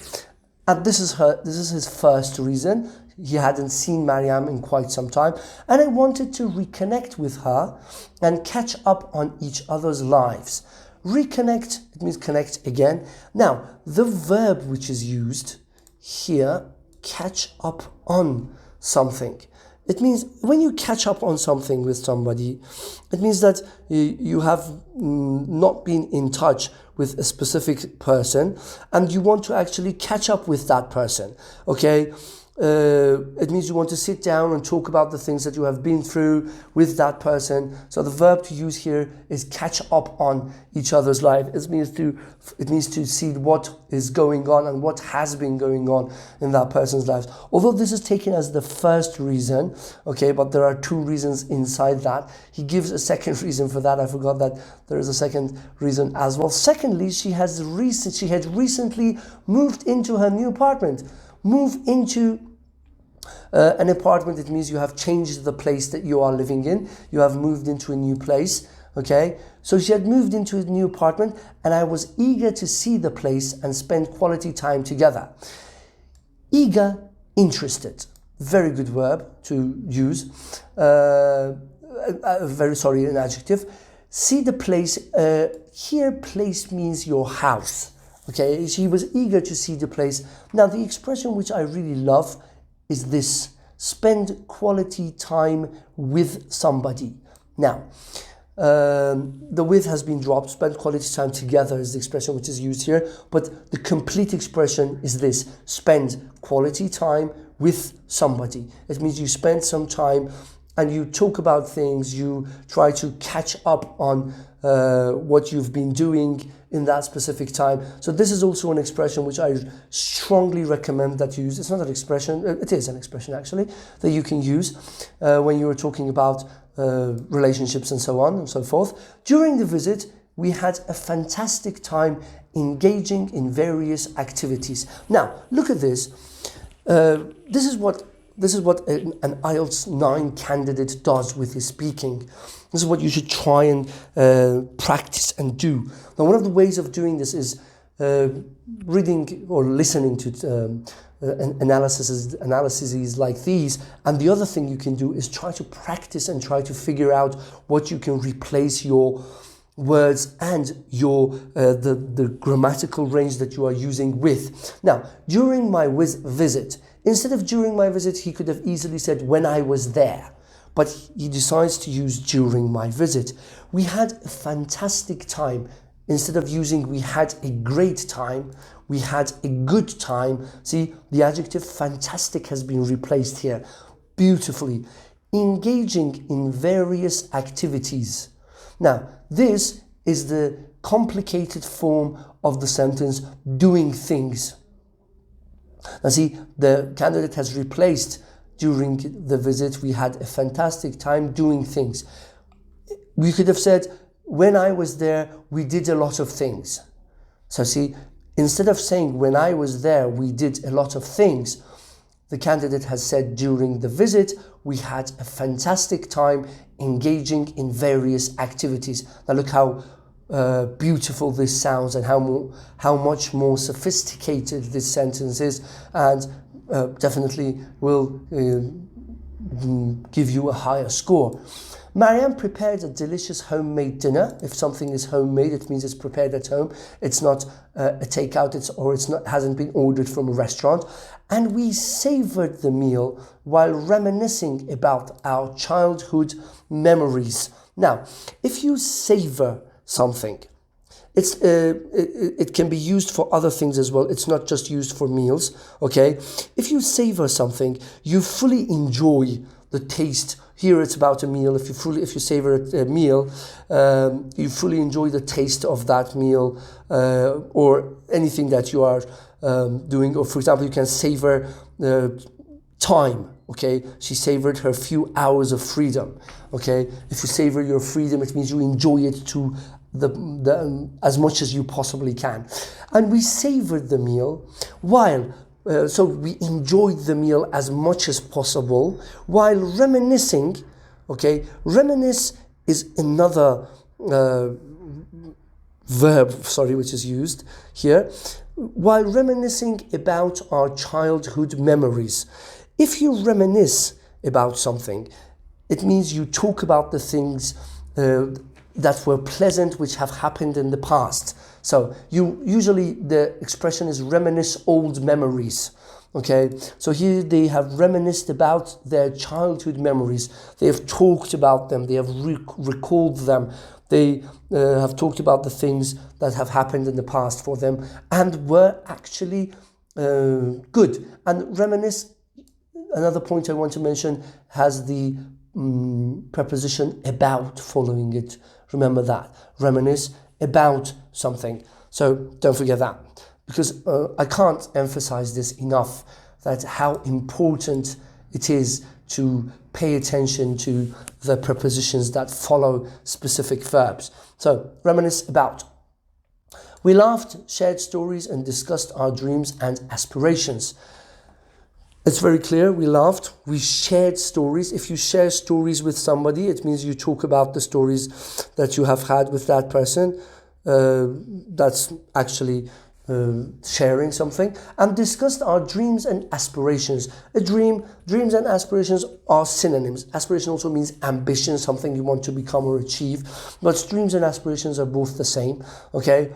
And this is his first reason. He hadn't seen Mariam in quite some time, and I wanted to reconnect with her and catch up on each other's lives. Reconnect, it means connect again. Now, the verb which is used here, catch up on something. It means when you catch up on something with somebody, it means that you have not been in touch with a specific person and you want to actually catch up with that person. Okay, it means you want to sit down and talk about the things that you have been through with that person. So the verb to use here is catch up on each other's life. It means to see what is going on and what has been going on in that person's life. Although this is taken as the first reason, okay, but there are two reasons inside that. He gives a second reason for that. I forgot that there is a second reason as well. Secondly, she had recently moved into her new apartment. Move into an apartment, it means you have changed the place that you are living in. You have moved into a new place, okay? So she had moved into a new apartment and I was eager to see the place and spend quality time together. Eager, interested. Very good verb to use. An adjective. See the place. Here, place means your house. Okay, she was eager to see the place. Now, the expression which I really love is this: spend quality time with somebody. Now, the with has been dropped. Spend quality time together is the expression which is used here. But the complete expression is this: spend quality time with somebody. It means you spend some time and you talk about things, you try to catch up on what you've been doing in that specific time. So this is also an expression which I strongly recommend that you use. It's not an expression, it is an expression actually, that you can use when you are talking about relationships and so on and so forth. During the visit, we had a fantastic time engaging in various activities. Now, look at this. This is what this is what an IELTS 9 candidate does with his speaking. This is what you should try and practice and do. Now, one of the ways of doing this is reading or listening to analyses like these. And the other thing you can do is try to practice and try to figure out what you can replace your words and your the grammatical range that you are using with. Now, during my visit, instead of during my visit, he could have easily said when I was there, but he decides to use during my visit. We had a fantastic time. Instead of using we had a great time, we had a good time. See, the adjective fantastic has been replaced here beautifully. Engaging in various activities. Now, this is the complicated form of the sentence doing things. Now see, the candidate has replaced during the visit, we had a fantastic time doing things. We could have said, when I was there, we did a lot of things. So see, instead of saying when I was there, we did a lot of things, the candidate has said during the visit, we had a fantastic time engaging in various activities. Now look how beautiful this sounds and how much more sophisticated this sentence is, and definitely will give you a higher score. Marianne prepared a delicious homemade dinner. If something is homemade, it means it's prepared at home. It's not a takeout, hasn't been ordered from a restaurant. And we savored the meal while reminiscing about our childhood memories. Now, if you savor something, it can be used for other things as well. It's not just used for meals, okay? If you savor something, you fully enjoy the taste. Here it's about a meal. If you savor a meal, you fully enjoy the taste of that meal, or anything that you are doing. Or for example, you can savor time. Okay, she savored her few hours of freedom. Okay, if you savor your freedom, it means you enjoy it to as much as you possibly can. And we savored the meal while. So we enjoyed the meal as much as possible while reminiscing. Okay, reminisce is another verb, which is used here. While reminiscing about our childhood memories. If you reminisce about something, it means you talk about the things that were pleasant, which have happened in the past. So usually the expression is reminisce old memories. Okay, so here they have reminisced about their childhood memories. They have talked about them. They have recalled them. They have talked about the things that have happened in the past for them and were actually good. And reminisce, another point I want to mention, has the preposition about following it. Remember that. Reminisce about something. So don't forget that. Because I can't emphasize this enough, that how important it is to pay attention to the prepositions that follow specific verbs. So, reminisce about. We laughed, shared stories, and discussed our dreams and aspirations. It's very clear, we laughed, we shared stories. If you share stories with somebody, it means you talk about the stories that you have had with that person. That's actually sharing something. And discussed our dreams and aspirations. Dreams and aspirations are synonyms. Aspiration also means ambition, something you want to become or achieve. But dreams and aspirations are both the same, okay?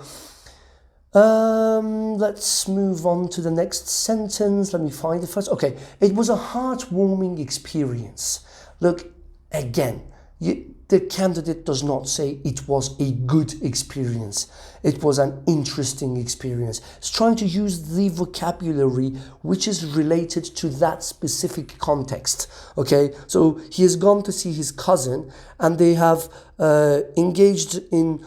Let's move on to the next sentence. Let me find it first. Okay, it was a heartwarming experience. Look, again, the candidate does not say it was a good experience. It was an interesting experience. It's trying to use the vocabulary which is related to that specific context. Okay, so he has gone to see his cousin and they have engaged in.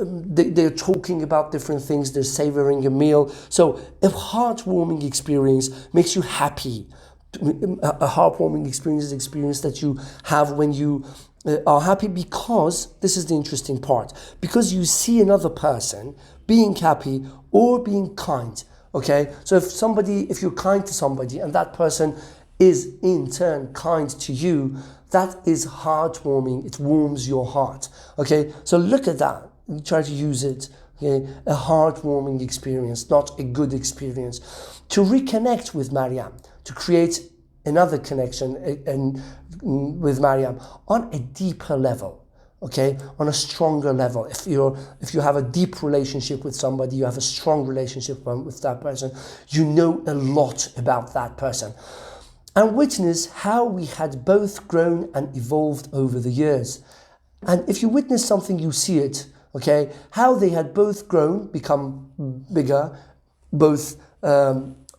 They're talking about different things. They're savoring a meal. So a heartwarming experience makes you happy. A heartwarming experience is an experience that you have when you are happy, because this is the interesting part, because you see another person being happy or being kind. Okay, so if you're kind to somebody and that person is in turn kind to you, that is heartwarming. It warms your heart. Okay, so look at that. You try to use it. Okay, a heartwarming experience, not a good experience. To reconnect with Mariam, to create another connection and with Mariam on a deeper level. Okay, on a stronger level. If you have a deep relationship with somebody, you have a strong relationship with that person, you know a lot about that person. And witness how we had both grown and evolved over the years. And if you witness something, you see it. Okay, how they had both grown, become bigger, both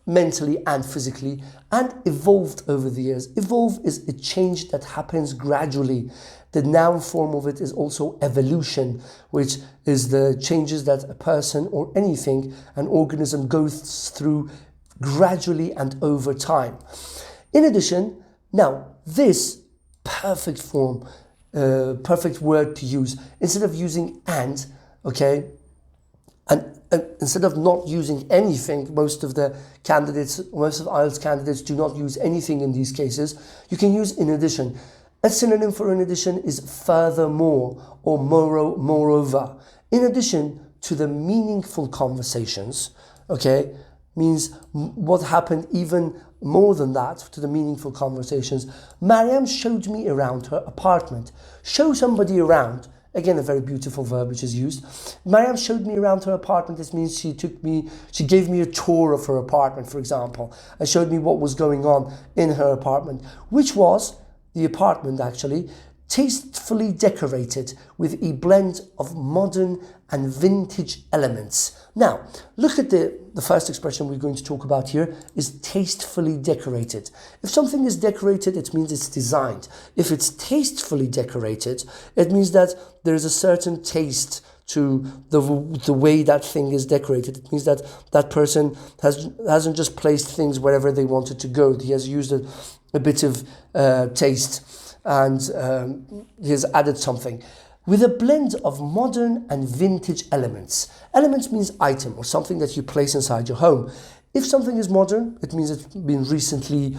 mentally and physically, and evolved over the years. Evolve is a change that happens gradually. The noun form of it is also evolution, which is the changes that a person or anything, an organism, goes through gradually and over time. In addition, now this perfect form, perfect word to use, instead of using and, okay, and instead of not using anything, most of IELTS candidates do not use anything in these cases. You can use in addition. A synonym for in addition is furthermore or moreover. In addition to the meaningful conversations, okay, means what happened even more than that, to the meaningful conversations. Mariam showed me around her apartment. Show somebody around. Again, a very beautiful verb which is used. Mariam showed me around her apartment. This means she gave me a tour of her apartment, for example, and showed me what was going on in her apartment, which was the apartment actually tastefully decorated with a blend of modern and vintage elements. Now, look at the first expression we're going to talk about here is tastefully decorated. If something is decorated, it means it's designed. If it's tastefully decorated, it means that there is a certain taste to the way that thing is decorated. It means that that person hasn't just placed things wherever they wanted to go. He has used a bit of taste and he has added something. With a blend of modern and vintage elements. Elements means item or something that you place inside your home. If something is modern, it means it's been recently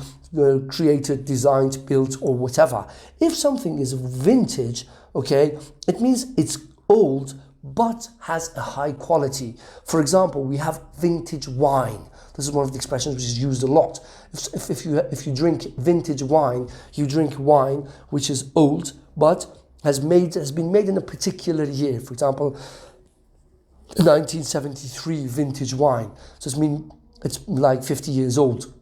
created, designed, built, or whatever. If something is vintage, okay, it means it's old but has a high quality. For example, we have vintage wine. This is one of the expressions which is used a lot. If you drink vintage wine, you drink wine which is old but has been made in a particular year. For example, 1973 vintage wine. So it's like 50 years old.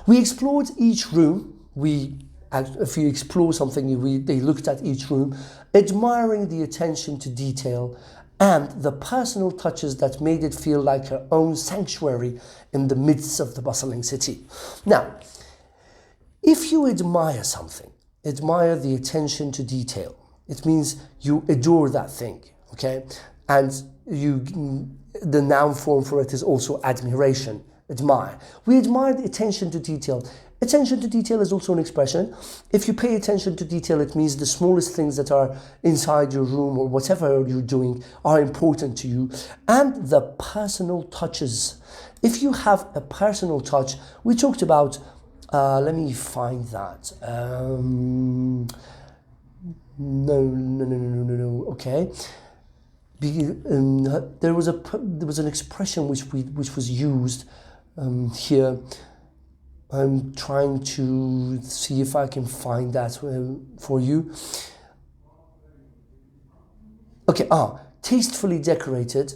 We explored each room. If you explore something, they looked at each room, admiring the attention to detail and the personal touches that made it feel like her own sanctuary in the midst of the bustling city. Now, if you admire something, admire the attention to detail. It means you adore that thing, okay? And the noun form for it is also admiration, admire. We admire the attention to detail. Attention to detail is also an expression. If you pay attention to detail, it means the smallest things that are inside your room or whatever you're doing are important to you. And the personal touches. If you have a personal touch, we talked about, let me find that. No. Okay. There was an expression which was used here. I'm trying to see if I can find that for you. Okay, tastefully decorated.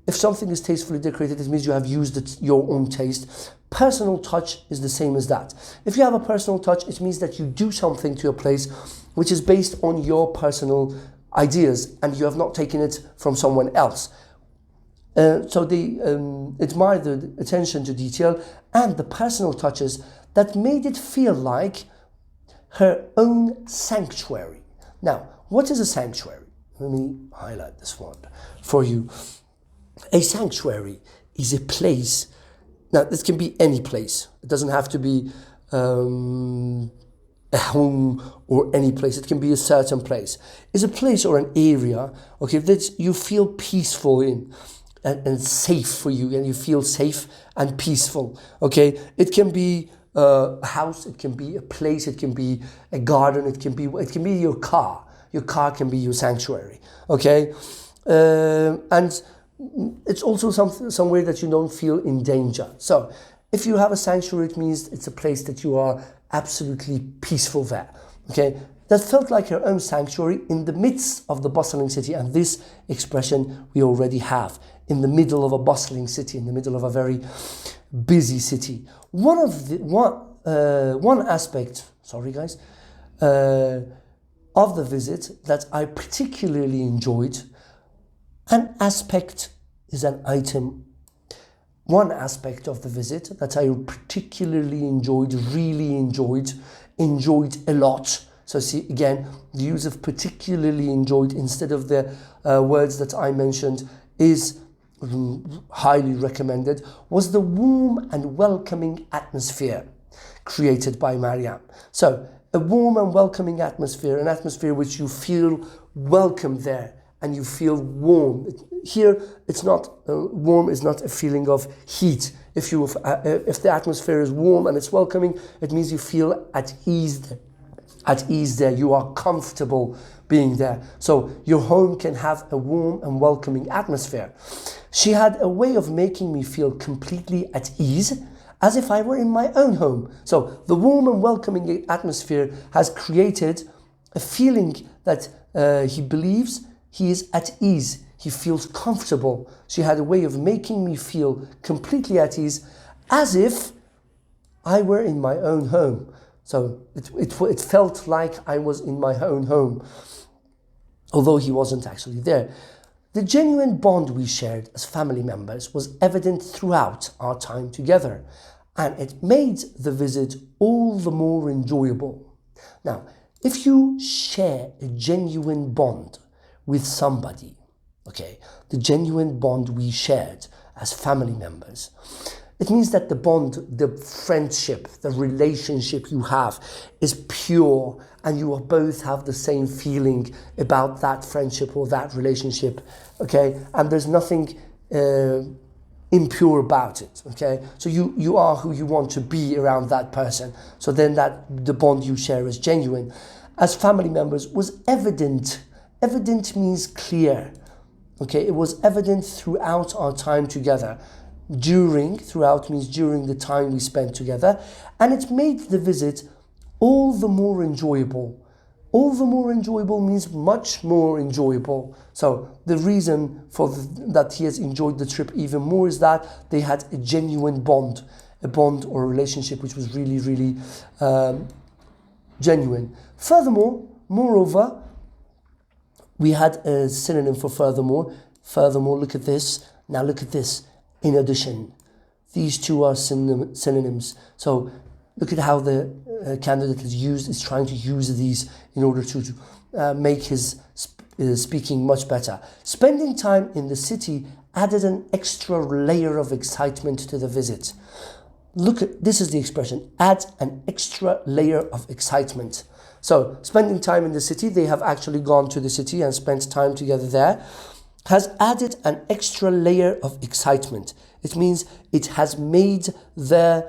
If something is tastefully decorated, it means you have used your own taste. Personal touch is the same as that. If you have a personal touch, it means that you do something to a place which is based on your personal ideas and you have not taken it from someone else. So they admire the attention to detail and the personal touches that made it feel like her own sanctuary. Now, what is a sanctuary? Let me highlight this one for you. A sanctuary is a place. Now, this can be any place. It doesn't have to be a home or any place. It can be a certain place. It's a place or an area, okay, that you feel peaceful in. And safe for you, and you feel safe and peaceful. Okay, it can be a house, it can be a place, it can be a garden, it can be your car. Your car can be your sanctuary, okay? And it's also somewhere that you don't feel in danger. So if you have a sanctuary, it means it's a place that you are absolutely peaceful there, okay? That felt like her own sanctuary in the midst of the bustling city, and this expression we already have, in the middle of a bustling city, in the middle of a very busy city. One aspect, sorry guys, of the visit that I particularly enjoyed, an aspect is an item. One aspect of the visit that I particularly enjoyed, really enjoyed a lot. So see, again, the use of particularly enjoyed instead of the words that I mentioned is highly recommended, was the warm and welcoming atmosphere created by Mariam. So a warm and welcoming atmosphere, an atmosphere which you feel welcome there and you feel warm. Here, it's not warm is not a feeling of heat. If the atmosphere is warm and it's welcoming, it means you feel at ease there. At ease there, you are comfortable being there. So your home can have a warm and welcoming atmosphere. She had a way of making me feel completely at ease, as if I were in my own home. So the warm and welcoming atmosphere has created a feeling that he believes he is at ease. He feels comfortable. She had a way of making me feel completely at ease, as if I were in my own home. So it felt like I was in my own home, although he wasn't actually there. The genuine bond we shared as family members was evident throughout our time together, and it made the visit all the more enjoyable. Now, if you share a genuine bond with somebody, okay, the genuine bond we shared as family members, it means that the bond, the friendship, the relationship you have is pure, and you both have the same feeling about that friendship or that relationship, okay? And there's nothing impure about it, okay? So you are who you want to be around that person. So then the bond you share is genuine. As family members was evident. Evident means clear, okay? It was evident throughout our time together. Throughout means during the time we spent together, and it made the visit all the more enjoyable. All the more enjoyable means much more enjoyable. So the reason for that he has enjoyed the trip even more is that they had a genuine bond, a bond or a relationship which was really, really genuine. Furthermore, moreover, we had a synonym for furthermore. Furthermore, look at this. Now look at this. In addition, these two are synonyms. So look at how the candidate is trying to use these in order to make his speaking much better. Spending time in the city added an extra layer of excitement to the visit. This is the expression, add an extra layer of excitement. So spending time in the city, they have actually gone to the city and spent time together there, has added an extra layer of excitement. It means it has made the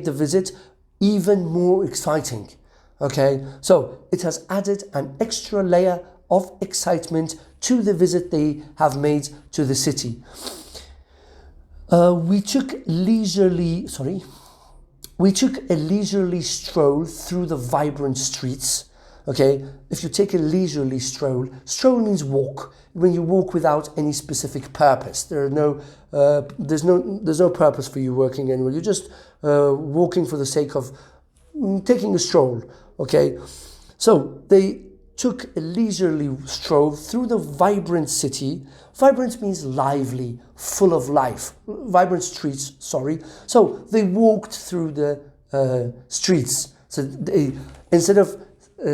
visit even more exciting. Okay, so it has added an extra layer of excitement to the visit they have made to the city. We took a leisurely stroll through the vibrant streets. Okay, if you take a leisurely stroll means walk. When you walk without any specific purpose, there's no purpose for you working anywhere. You're just walking for the sake of taking a stroll. Okay, so they took a leisurely stroll through the vibrant city. Vibrant means lively, full of life. Vibrant streets, sorry. So they walked through the streets. So instead of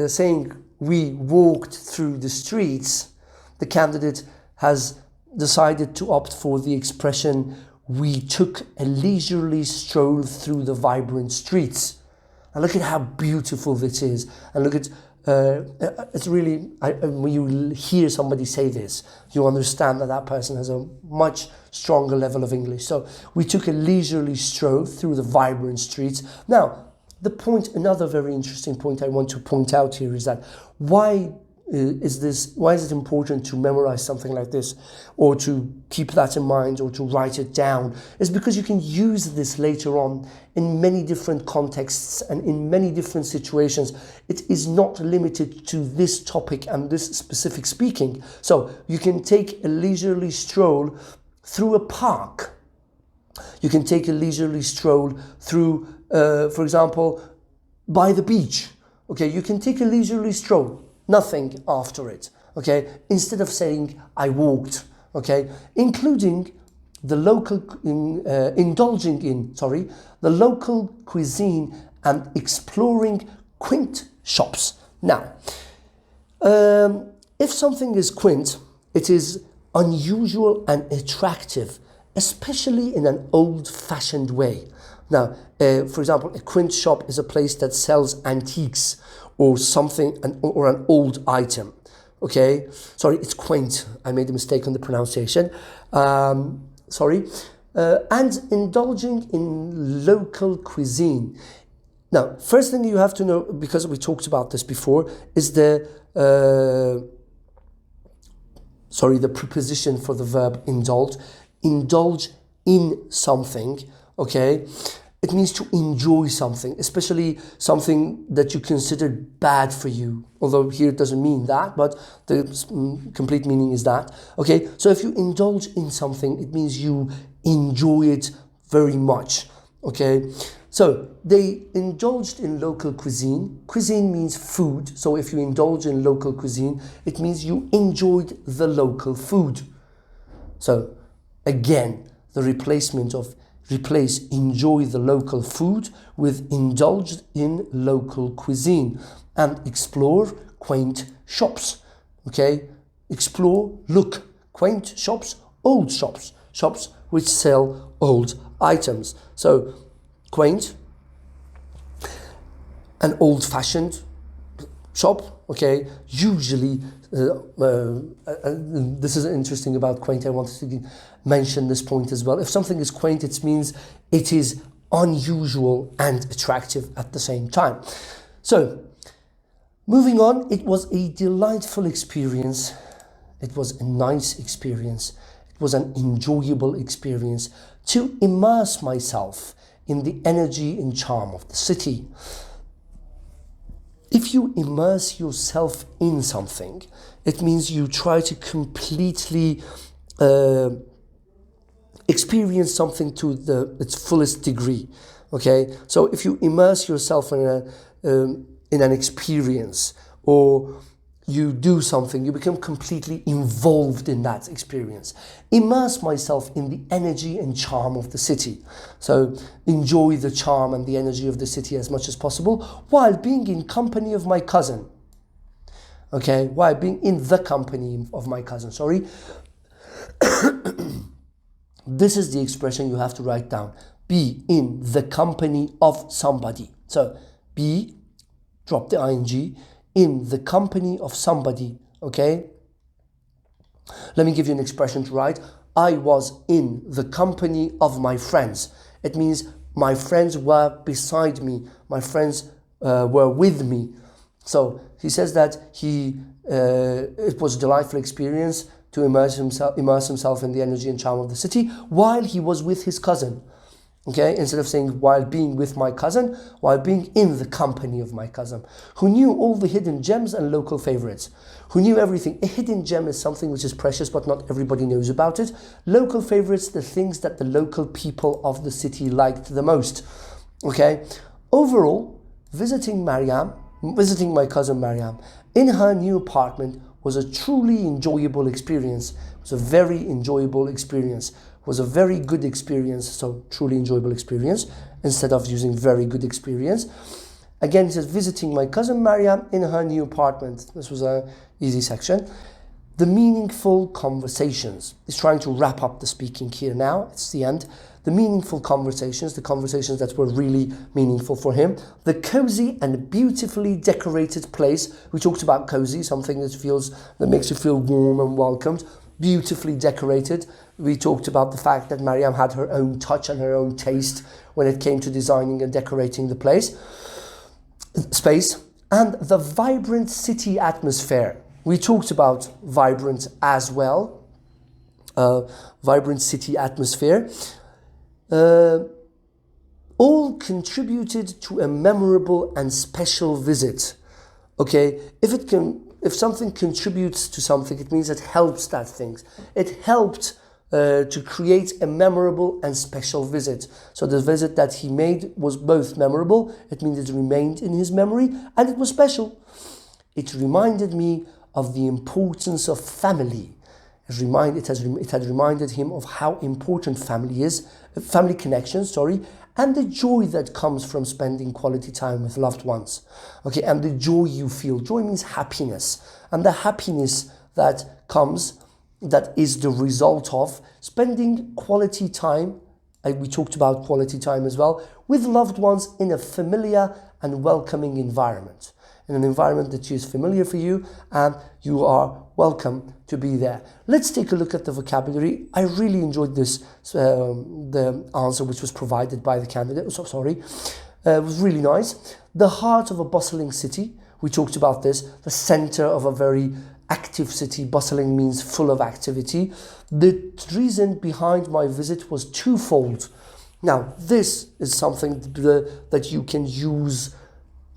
saying we walked through the streets, the candidate has decided to opt for the expression we took a leisurely stroll through the vibrant streets. And look at how beautiful this is. And look at it's really, when you hear somebody say this, you understand that that person has a much stronger level of English. So we took a leisurely stroll through the vibrant streets. Now, another very interesting point I want to point out here is that why is it important to memorize something like this, or to keep that in mind, or to write it down? Is because you can use this later on in many different contexts and in many different situations. It is not limited to this topic and this specific speaking. So you can take a leisurely stroll through a park. You can take a leisurely stroll through, for example, by the beach. Okay, you can take a leisurely stroll. Nothing after it, okay? Instead of saying, I walked, okay? Indulging in the local cuisine and exploring quaint shops. Now, if something is quaint, it is unusual and attractive, especially in an old-fashioned way. Now, for example, a quaint shop is a place that sells antiques or something, or an old item. Okay, sorry, it's quaint. I made a mistake on the pronunciation. Sorry. And indulging in local cuisine. Now, first thing you have to know, because we talked about this before, is the preposition for the verb indulge. Indulge in something, okay? It means to enjoy something, especially something that you consider bad for you. Although here it doesn't mean that, but the complete meaning is that. Okay, so if you indulge in something, it means you enjoy it very much. Okay, so they indulged in local cuisine. Cuisine means food. So if you indulge in local cuisine, it means you enjoyed the local food. So again, the replacement of replace enjoy the local food with indulged in local cuisine, and explore quaint shops. Okay, explore, look, quaint shops, old shops, shops which sell old items. So quaint, an old-fashioned shop, okay, usually, this is interesting about quaint, I wanted to mention this point as well. If something is quaint, it means it is unusual and attractive at the same time. So, moving on, it was a delightful experience. It was a nice experience. It was an enjoyable experience to immerse myself in the energy and charm of the city. If you immerse yourself in something, it means you try to completely experience something to its fullest degree. Okay, so if you immerse yourself in an experience, or you do something, you become completely involved in that experience. Immerse myself in the energy and charm of the city. So enjoy the charm and the energy of the city as much as possible while being in company of my cousin. Okay, while being in the company of my cousin, sorry. This is the expression you have to write down. Be in the company of somebody. So be, drop the ing, in the company of somebody, okay? Let me give you an expression to write. I was in the company of my friends. It means my friends were beside me. My friends were with me. So he says that it was a delightful experience to immerse himself in the energy and charm of the city while he was with his cousin. Okay, instead of saying while being with my cousin, while being in the company of my cousin, who knew all the hidden gems and local favorites, who knew everything. A hidden gem is something which is precious, but not everybody knows about it. Local favorites, the things that the local people of the city liked the most. Okay, overall, visiting my cousin Mariam in her new apartment was a truly enjoyable experience. It was a very enjoyable experience. Was a very good experience, so truly enjoyable experience, instead of using very good experience. Again, it says visiting my cousin Mariam in her new apartment. This was an easy section. The meaningful conversations. It's trying to wrap up the speaking here now. It's the end. the meaningful conversations, the conversations that were really meaningful for him, the cozy and beautifully decorated place. We talked about cozy, something that makes you feel warm and welcomed, beautifully decorated. We talked about the fact that Mariam had her own touch and her own taste when it came to designing and decorating the space, and the vibrant city atmosphere. We talked about vibrant as well, vibrant city atmosphere. All contributed to a memorable and special visit. Okay, if something contributes to something, it means it helps that thing. It helped to create a memorable and special visit. So the visit that he made was both memorable, it means it remained in his memory, and it was special. It reminded me of the importance of family. It had reminded him of how important family connections, and the joy that comes from spending quality time with loved ones. Okay, and the joy you feel. Joy means happiness, and the happiness that comes, that is the result of spending quality time. We talked about quality time as well, with loved ones in a familiar and welcoming environment. In an environment that is familiar for you and you are welcome to be there. Let's take a look at the vocabulary. I really enjoyed this, the answer which was provided by the candidate. It was really nice. The heart of a bustling city. We talked about this. The center of a very active city. Bustling means full of activity. The reason behind my visit was twofold. Now, this is something that you can use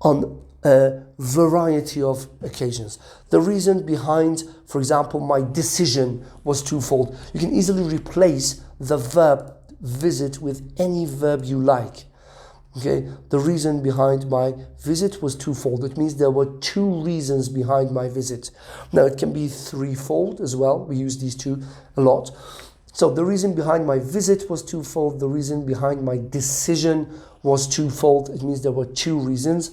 on a variety of occasions. The reason behind, for example, my decision was twofold. You can easily replace the verb visit with any verb you like. Okay, the reason behind my visit was twofold. It means there were two reasons behind my visit. Now, it can be threefold as well. We use these two a lot. So the reason behind my visit was twofold. The reason behind my decision was twofold. It means there were two reasons.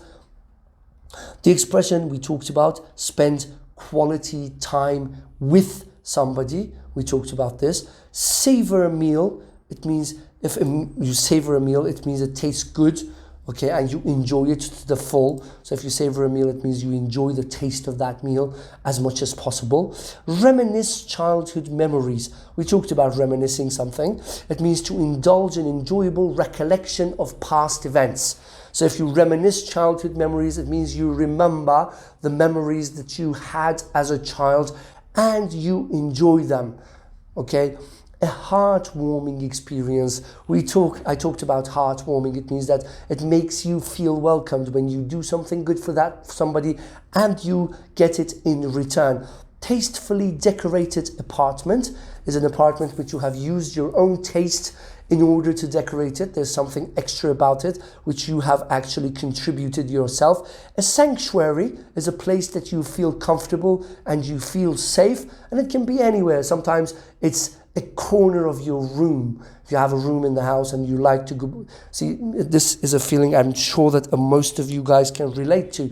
The expression we talked about, spend quality time with somebody. We talked about this. Savor a meal. It means if you savor a meal, it means it tastes good, okay, and you enjoy it to the full. So if you savor a meal, it means you enjoy the taste of that meal as much as possible. Reminisce childhood memories. We talked about reminiscing something. It means to indulge in enjoyable recollection of past events. So if you reminisce childhood memories, it means you remember the memories that you had as a child and you enjoy them. Okay? A heartwarming experience. I talked about heartwarming. It means that it makes you feel welcomed when you do something good for somebody and you get it in return. Tastefully decorated apartment is an apartment which you have used your own taste in order to decorate it. There's something extra about it which you have actually contributed yourself. A sanctuary is a place that you feel comfortable and you feel safe, and it can be anywhere. Sometimes it's a corner of your room. If you have a room in the house and you like to go see, this is a feeling I'm sure that most of you guys can relate to.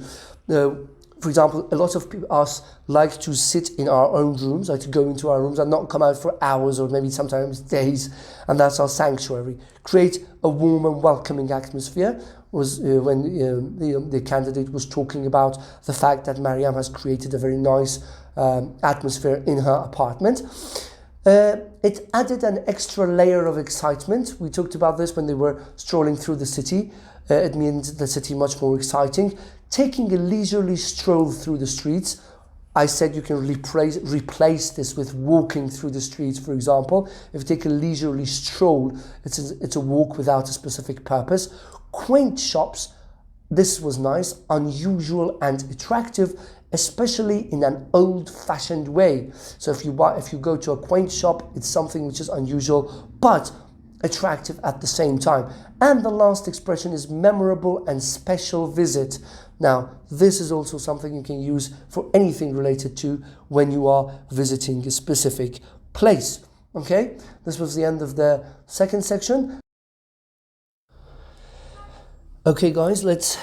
For example, a lot of us like to sit in our own rooms, like to go into our rooms and not come out for hours or maybe sometimes days, and that's our sanctuary. Create a warm and welcoming atmosphere was when the candidate was talking about the fact that Mariam has created a very nice atmosphere in her apartment. It added an extra layer of excitement. We talked about this when they were strolling through the city. It means the city much more exciting. Taking a leisurely stroll through the streets. I said you can replace this with walking through the streets, for example. If you take a leisurely stroll, it's a walk without a specific purpose. Quaint shops. This was nice, unusual and attractive, especially in an old-fashioned way. So if you go to a quaint shop, it's something which is unusual but attractive at the same time. And the last expression is memorable and special visit. Now, this is also something you can use for anything related to when you are visiting a specific place. Okay, this was the end of the second section. Okay, guys, let's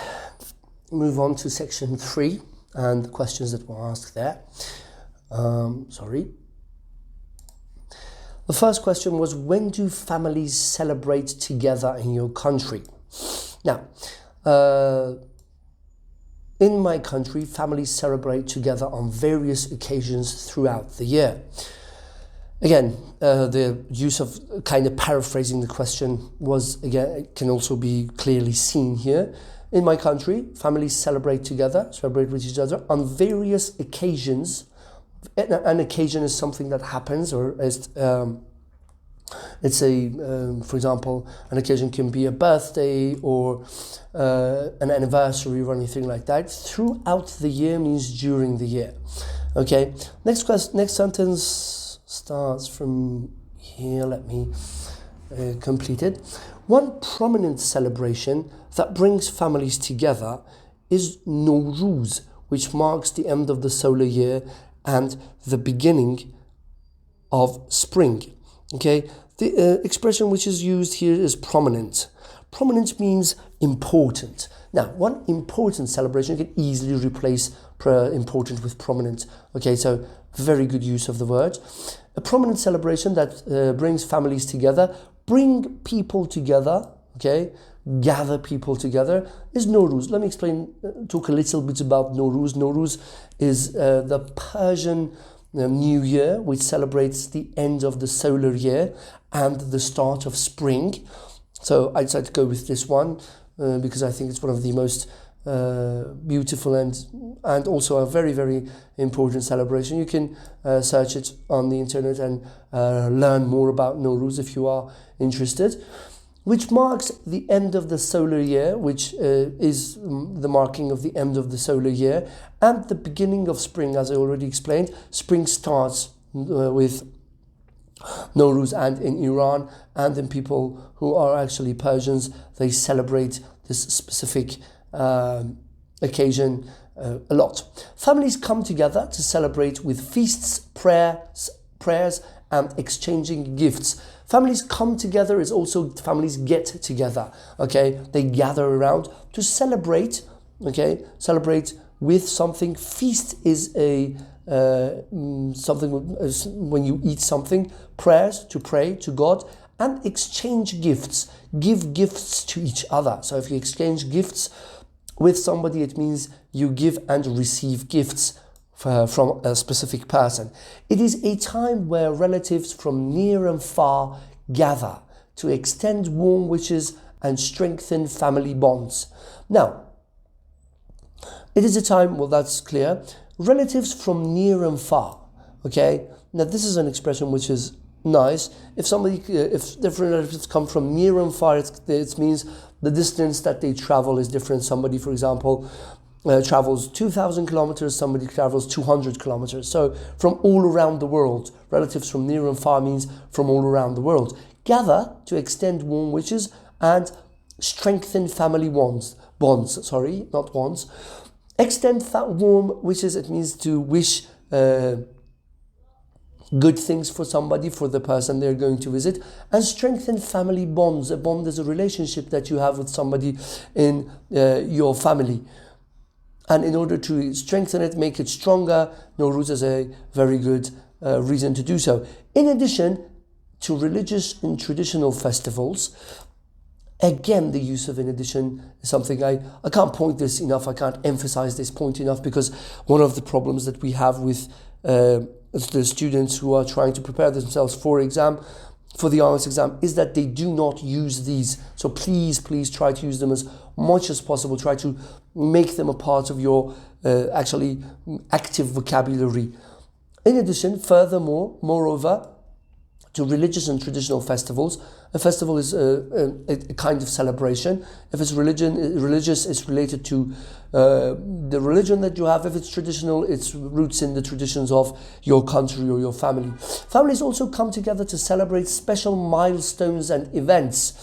move on to section 3 and the questions that were asked there. The first question was, when do families celebrate together in your country? Now, in my country, families celebrate together on various occasions throughout the year. Again, the use of kind of paraphrasing the question was, again, it can also be clearly seen here. In my country, families celebrate with each other on various occasions. An occasion is something that happens, or is, for example, an occasion can be a birthday or an anniversary or anything like that. Throughout the year means during the year. Okay. Next sentence starts from here. Let me complete it. One prominent celebration that brings families together is Nowruz, which marks the end of the solar year and the beginning of spring. Okay, the expression which is used here is prominent. Prominent means important. Now, one important celebration can easily replace important with prominent. Okay, so very good use of the word. A prominent celebration that brings families together, bring people together, okay, gather people together, is Nowruz. Let me talk a little bit about Nowruz. Nowruz is the Persian New Year, which celebrates the end of the solar year and the start of spring. So I decided to go with this one because I think it's one of the most beautiful and also a very, very important celebration. You can search it on the internet and learn more about Nowruz if you are interested. Which marks the end of the solar year, which is the marking of the end of the solar year, and the beginning of spring, as I already explained. Spring starts with Nowruz, and in Iran and in people who are actually Persians, they celebrate this specific occasion a lot. Families come together to celebrate with feasts, prayers, and exchanging gifts. Families come together is also families get together. Okay, they gather around to celebrate. Okay, celebrate with something. Feast is a something when you eat something. Prayers, to pray to God, and exchange gifts. Give gifts to each other. So if you exchange gifts with somebody, it means you give and receive gifts from a specific person. It is a time where relatives from near and far gather to extend warm wishes and strengthen family bonds. Now, it is a time, well, that's clear. Relatives from near and far. Okay, now this is an expression which is nice. If different relatives come from near and far, it means the distance that they travel is different. Somebody, for example, travels 2,000 kilometers, somebody travels 200 kilometers. So from all around the world, relatives from near and far means from all around the world. Gather to extend warm wishes and strengthen family bonds. Extend warm wishes, it means to wish good things for somebody, for the person they're going to visit, and strengthen family bonds. A bond is a relationship that you have with somebody in your family. And in order to strengthen it, make it stronger, Nowruz is a very good reason to do so. In addition to religious and traditional festivals, again, the use of in addition is something I can't point this enough, I can't emphasize this point enough, because one of the problems that we have with the students who are trying to prepare themselves for the IELTS exam is that they do not use these. So please try to use them as much as possible. Try to make them a part of your actually active vocabulary. In addition, moreover, to religious and traditional festivals. A festival is a kind of celebration. If it's religious, it's related to the religion that you have. If it's traditional, it's roots in the traditions of your country or your family. Families also come together to celebrate special milestones and events.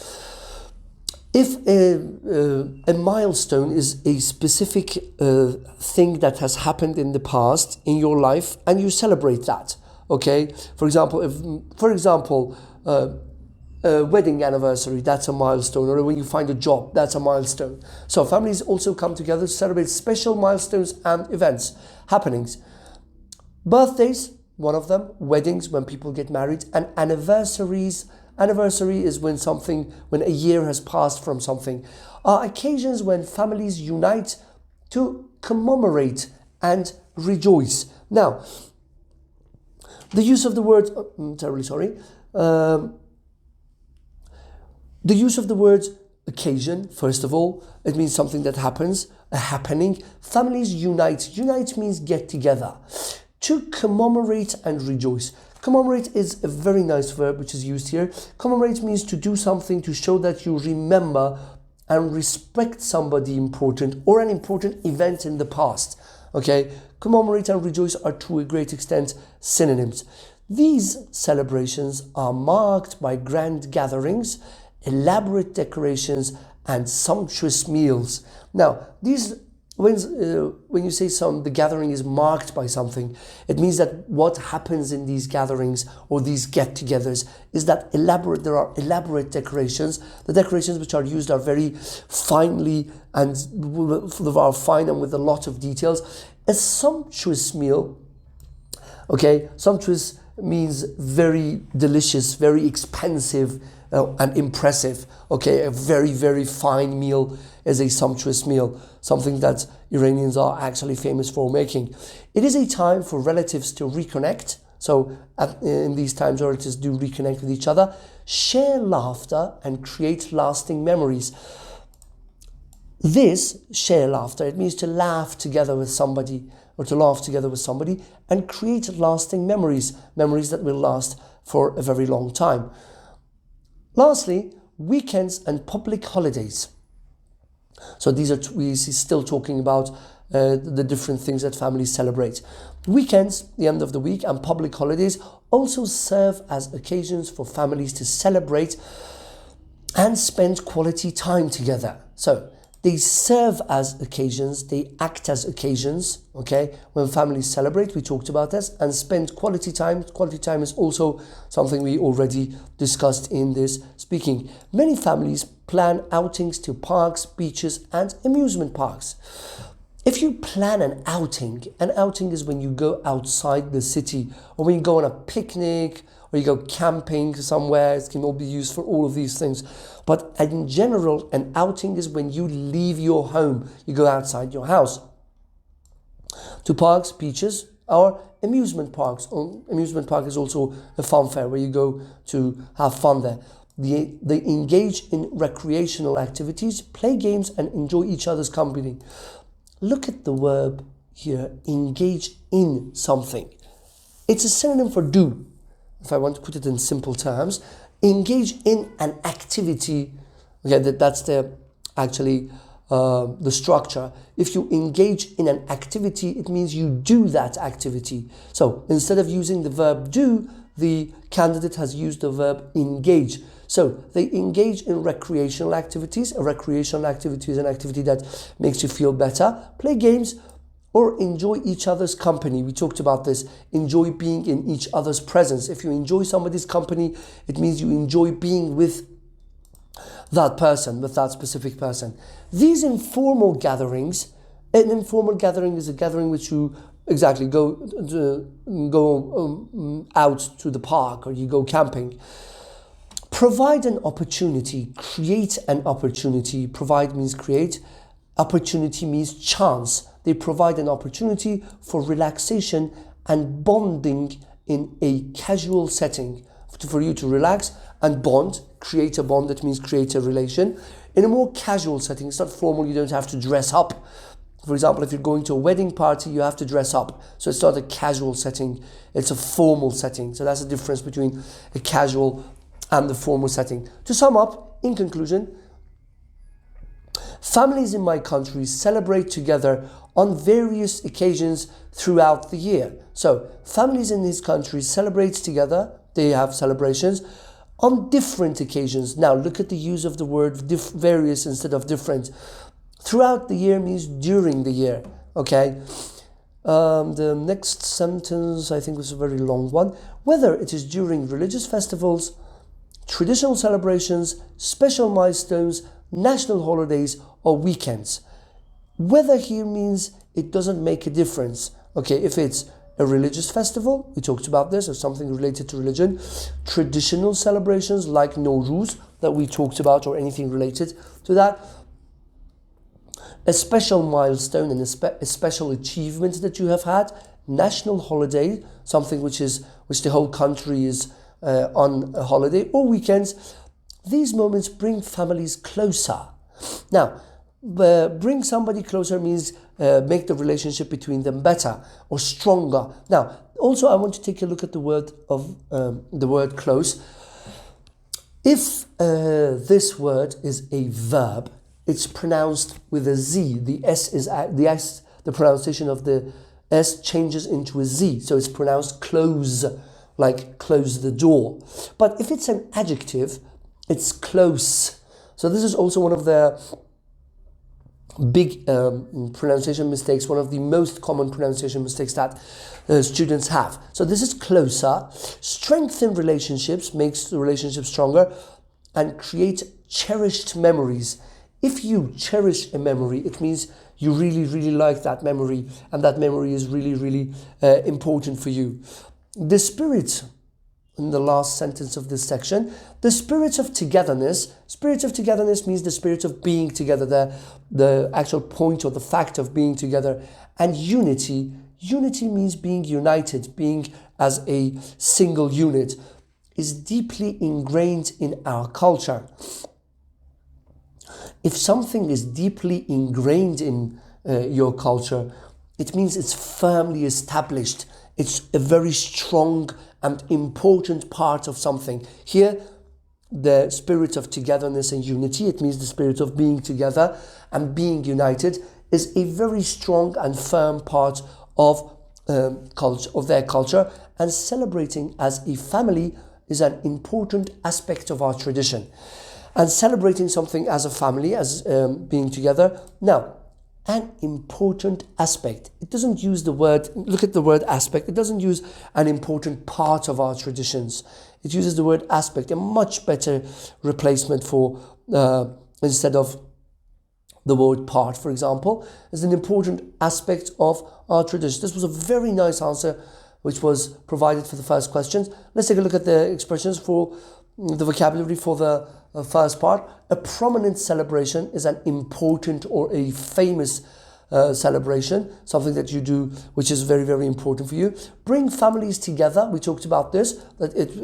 If a milestone is a specific thing that has happened in the past in your life, and you celebrate that. Okay, for example, a wedding anniversary, that's a milestone, or when you find a job, that's a milestone. So families also come together to celebrate special milestones and events, happenings. Birthdays, one of them. Weddings, when people get married. And anniversaries. Anniversary is when a year has passed from something. Are occasions when families unite to commemorate and rejoice. Now, the use of the word, the use of the word occasion, first of all, it means something that happens, a happening. Families unite. Unite means get together. To commemorate and rejoice. Commemorate is a very nice verb which is used here. Commemorate means to do something to show that you remember and respect somebody important or an important event in the past. Okay, commemorate and rejoice are to a great extent synonyms. These celebrations are marked by grand gatherings, elaborate decorations, and sumptuous meals. Now, when you say the gathering is marked by something, it means that what happens in these gatherings or these get-togethers is that there are elaborate decorations. The decorations which are used are very finely and are fine and with a lot of details. A sumptuous meal, okay, sumptuous means very delicious, very expensive, and impressive. Okay, a very, very fine meal is a sumptuous meal, something that Iranians are actually famous for making. It is a time for relatives to reconnect. So in these times, relatives do reconnect with each other, share laughter, and create lasting memories. This share laughter, it means to laugh together with somebody and create lasting memories that will last for a very long time. Lastly, weekends and public holidays. So we're still talking about the different things that families celebrate. Weekends, the end of the week, and public holidays also serve as occasions for families to celebrate and spend quality time together. So they serve as occasions, they act as occasions, okay? When families celebrate, we talked about this, and spend quality time. Quality time is also something we already discussed in this speaking. Many families plan outings to parks, beaches, and amusement parks. If you plan an outing is when you go outside the city, or when you go on a picnic, or you go camping somewhere. It can all be used for all of these things. But in general, an outing is when you leave your home, you go outside your house. To parks, beaches, or amusement parks. Amusement park is also a fun fair where you go to have fun there. They engage in recreational activities, play games, and enjoy each other's company. Look at the verb here, engage in something. It's a synonym for do. If I want to put it in simple terms, engage in an activity. Okay, that's the structure. If you engage in an activity, it means you do that activity. So instead of using the verb do, the candidate has used the verb engage. So they engage in recreational activities. A recreational activity is an activity that makes you feel better. Play games or enjoy each other's company. We talked about this. Enjoy being in each other's presence. If you enjoy somebody's company, it means you enjoy being with that person, with that specific person. These informal gatherings, an informal gathering is a gathering which you go out to the park or you go camping. Provide an opportunity, create an opportunity. Provide means create. Opportunity means chance. They provide an opportunity for relaxation and bonding in a casual setting. For you to relax and bond, create a bond, that means create a relation. In a more casual setting, it's not formal, you don't have to dress up. For example, if you're going to a wedding party, you have to dress up. So it's not a casual setting, it's a formal setting. So that's the difference between a casual and the formal setting. To sum up, in conclusion, families in my country celebrate together on various occasions throughout the year. So families in this country celebrate together, they have celebrations on different occasions. Now look at the use of the word various instead of different. Throughout the year means during the year, okay? The next sentence I think was a very long one. Whether it is during religious festivals, traditional celebrations, special milestones, national holidays, or weekends. Whether here means it doesn't make a difference. Okay, if it's A religious festival, we talked about this, or something related to religion. Traditional celebrations like Nowruz that we talked about, or anything related to that. A special milestone and a special achievement that you have had. National holiday, something which the whole country is on a holiday, or weekends. These moments bring families closer. Now, bring somebody closer means make the relationship between them better or stronger. Now, also I want to take a look at the word close. If this word is a verb, it's pronounced with a Z. The pronunciation of the S changes into a Z, so it's pronounced close, like close the door. But if it's an adjective, it's close. So this is also one of the big pronunciation mistakes, one of the most common pronunciation mistakes that students have. So this is closer. Strengthen relationships, makes the relationship stronger, and create cherished memories. If you cherish a memory, it means you really, really like that memory, and that memory is really, really important for you. The spirit, in the last sentence of this section, the spirit of togetherness. Spirit of togetherness means the spirit of being together, the actual point or the fact of being together. And unity. Unity means being united, being as a single unit, is deeply ingrained in our culture. If something is deeply ingrained in your culture, it means it's firmly established. It's a very strong and important part of something. Here, the spirit of togetherness and unity, it means the spirit of being together and being united, is a very strong and firm part of culture, of their culture, and celebrating as a family is an important aspect of our tradition. And celebrating something as a family, as being together. Now, an important aspect. It doesn't use the word, look at the word aspect, it doesn't use an important part of our traditions. It uses the word aspect, a much better replacement for, instead of the word part, for example, is an important aspect of our tradition. This was a very nice answer which was provided for the first questions. Let's take a look at the expressions for the vocabulary for the first part. A prominent celebration is an important or a famous celebration, something that you do which is very, very important for you. Bring families together. We talked about this, that it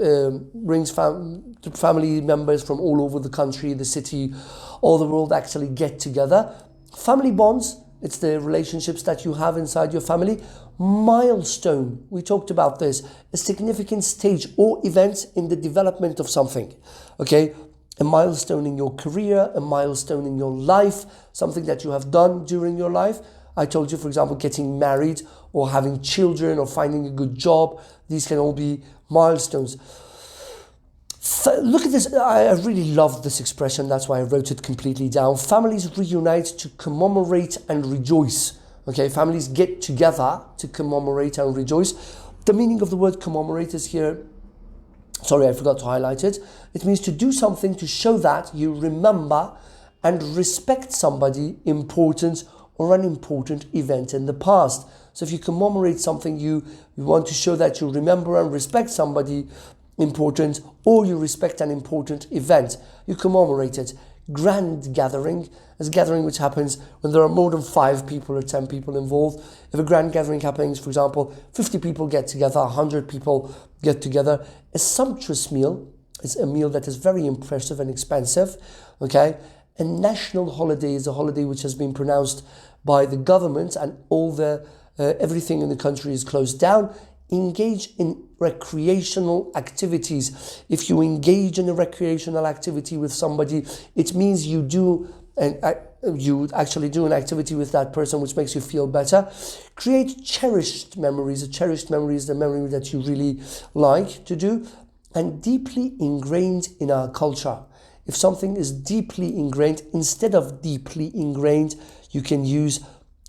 brings family members from all over the country, the city, all the world actually get together. Family bonds, it's the relationships that you have inside your family. Milestone, we talked about this, a significant stage or event in the development of something. Okay, a milestone in your career, a milestone in your life, something that you have done during your life. I told you, for example, getting married or having children or finding a good job. These can all be milestones. Look at this. I really love this expression. That's why I wrote it completely down. Families reunite to commemorate and rejoice. Okay, families get together to commemorate and rejoice. The meaning of the word commemorate is here. Sorry, I forgot to highlight it. It means to do something to show that you remember and respect somebody important or an important event in the past. So if you commemorate something, you want to show that you remember and respect somebody important, or you respect an important event. You commemorate it. Grand gathering is a gathering which happens when there are more than 5 people or 10 people involved. If a grand gathering happens, for example, 50 people get together, 100 people get together. A sumptuous meal is a meal that is very impressive and expensive. Okay, a national holiday is a holiday which has been pronounced by the government, and all the everything in the country is closed down. Engage in recreational activities. If you engage in a recreational activity with somebody, it means you do and you actually do an activity with that person which makes you feel better. Create cherished memories. A cherished memory is the memory that you really like to do, and deeply ingrained in our culture. If something is deeply ingrained, instead of deeply ingrained, you can use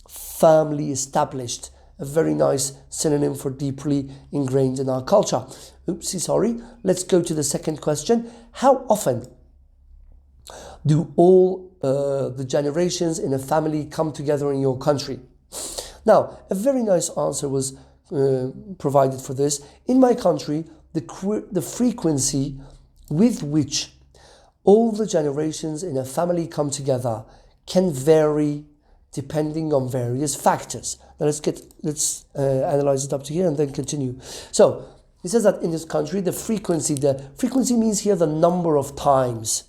firmly established. A very nice synonym for deeply ingrained in our culture. Oopsie, sorry. Let's go to the second question. How often do all the generations in a family come together in your country? Now, a very nice answer was provided for this. In my country, the frequency with which all the generations in a family come together can vary depending on various factors. Now let's analyze it up to here and then continue. So he says that in this country, the frequency means here the number of times,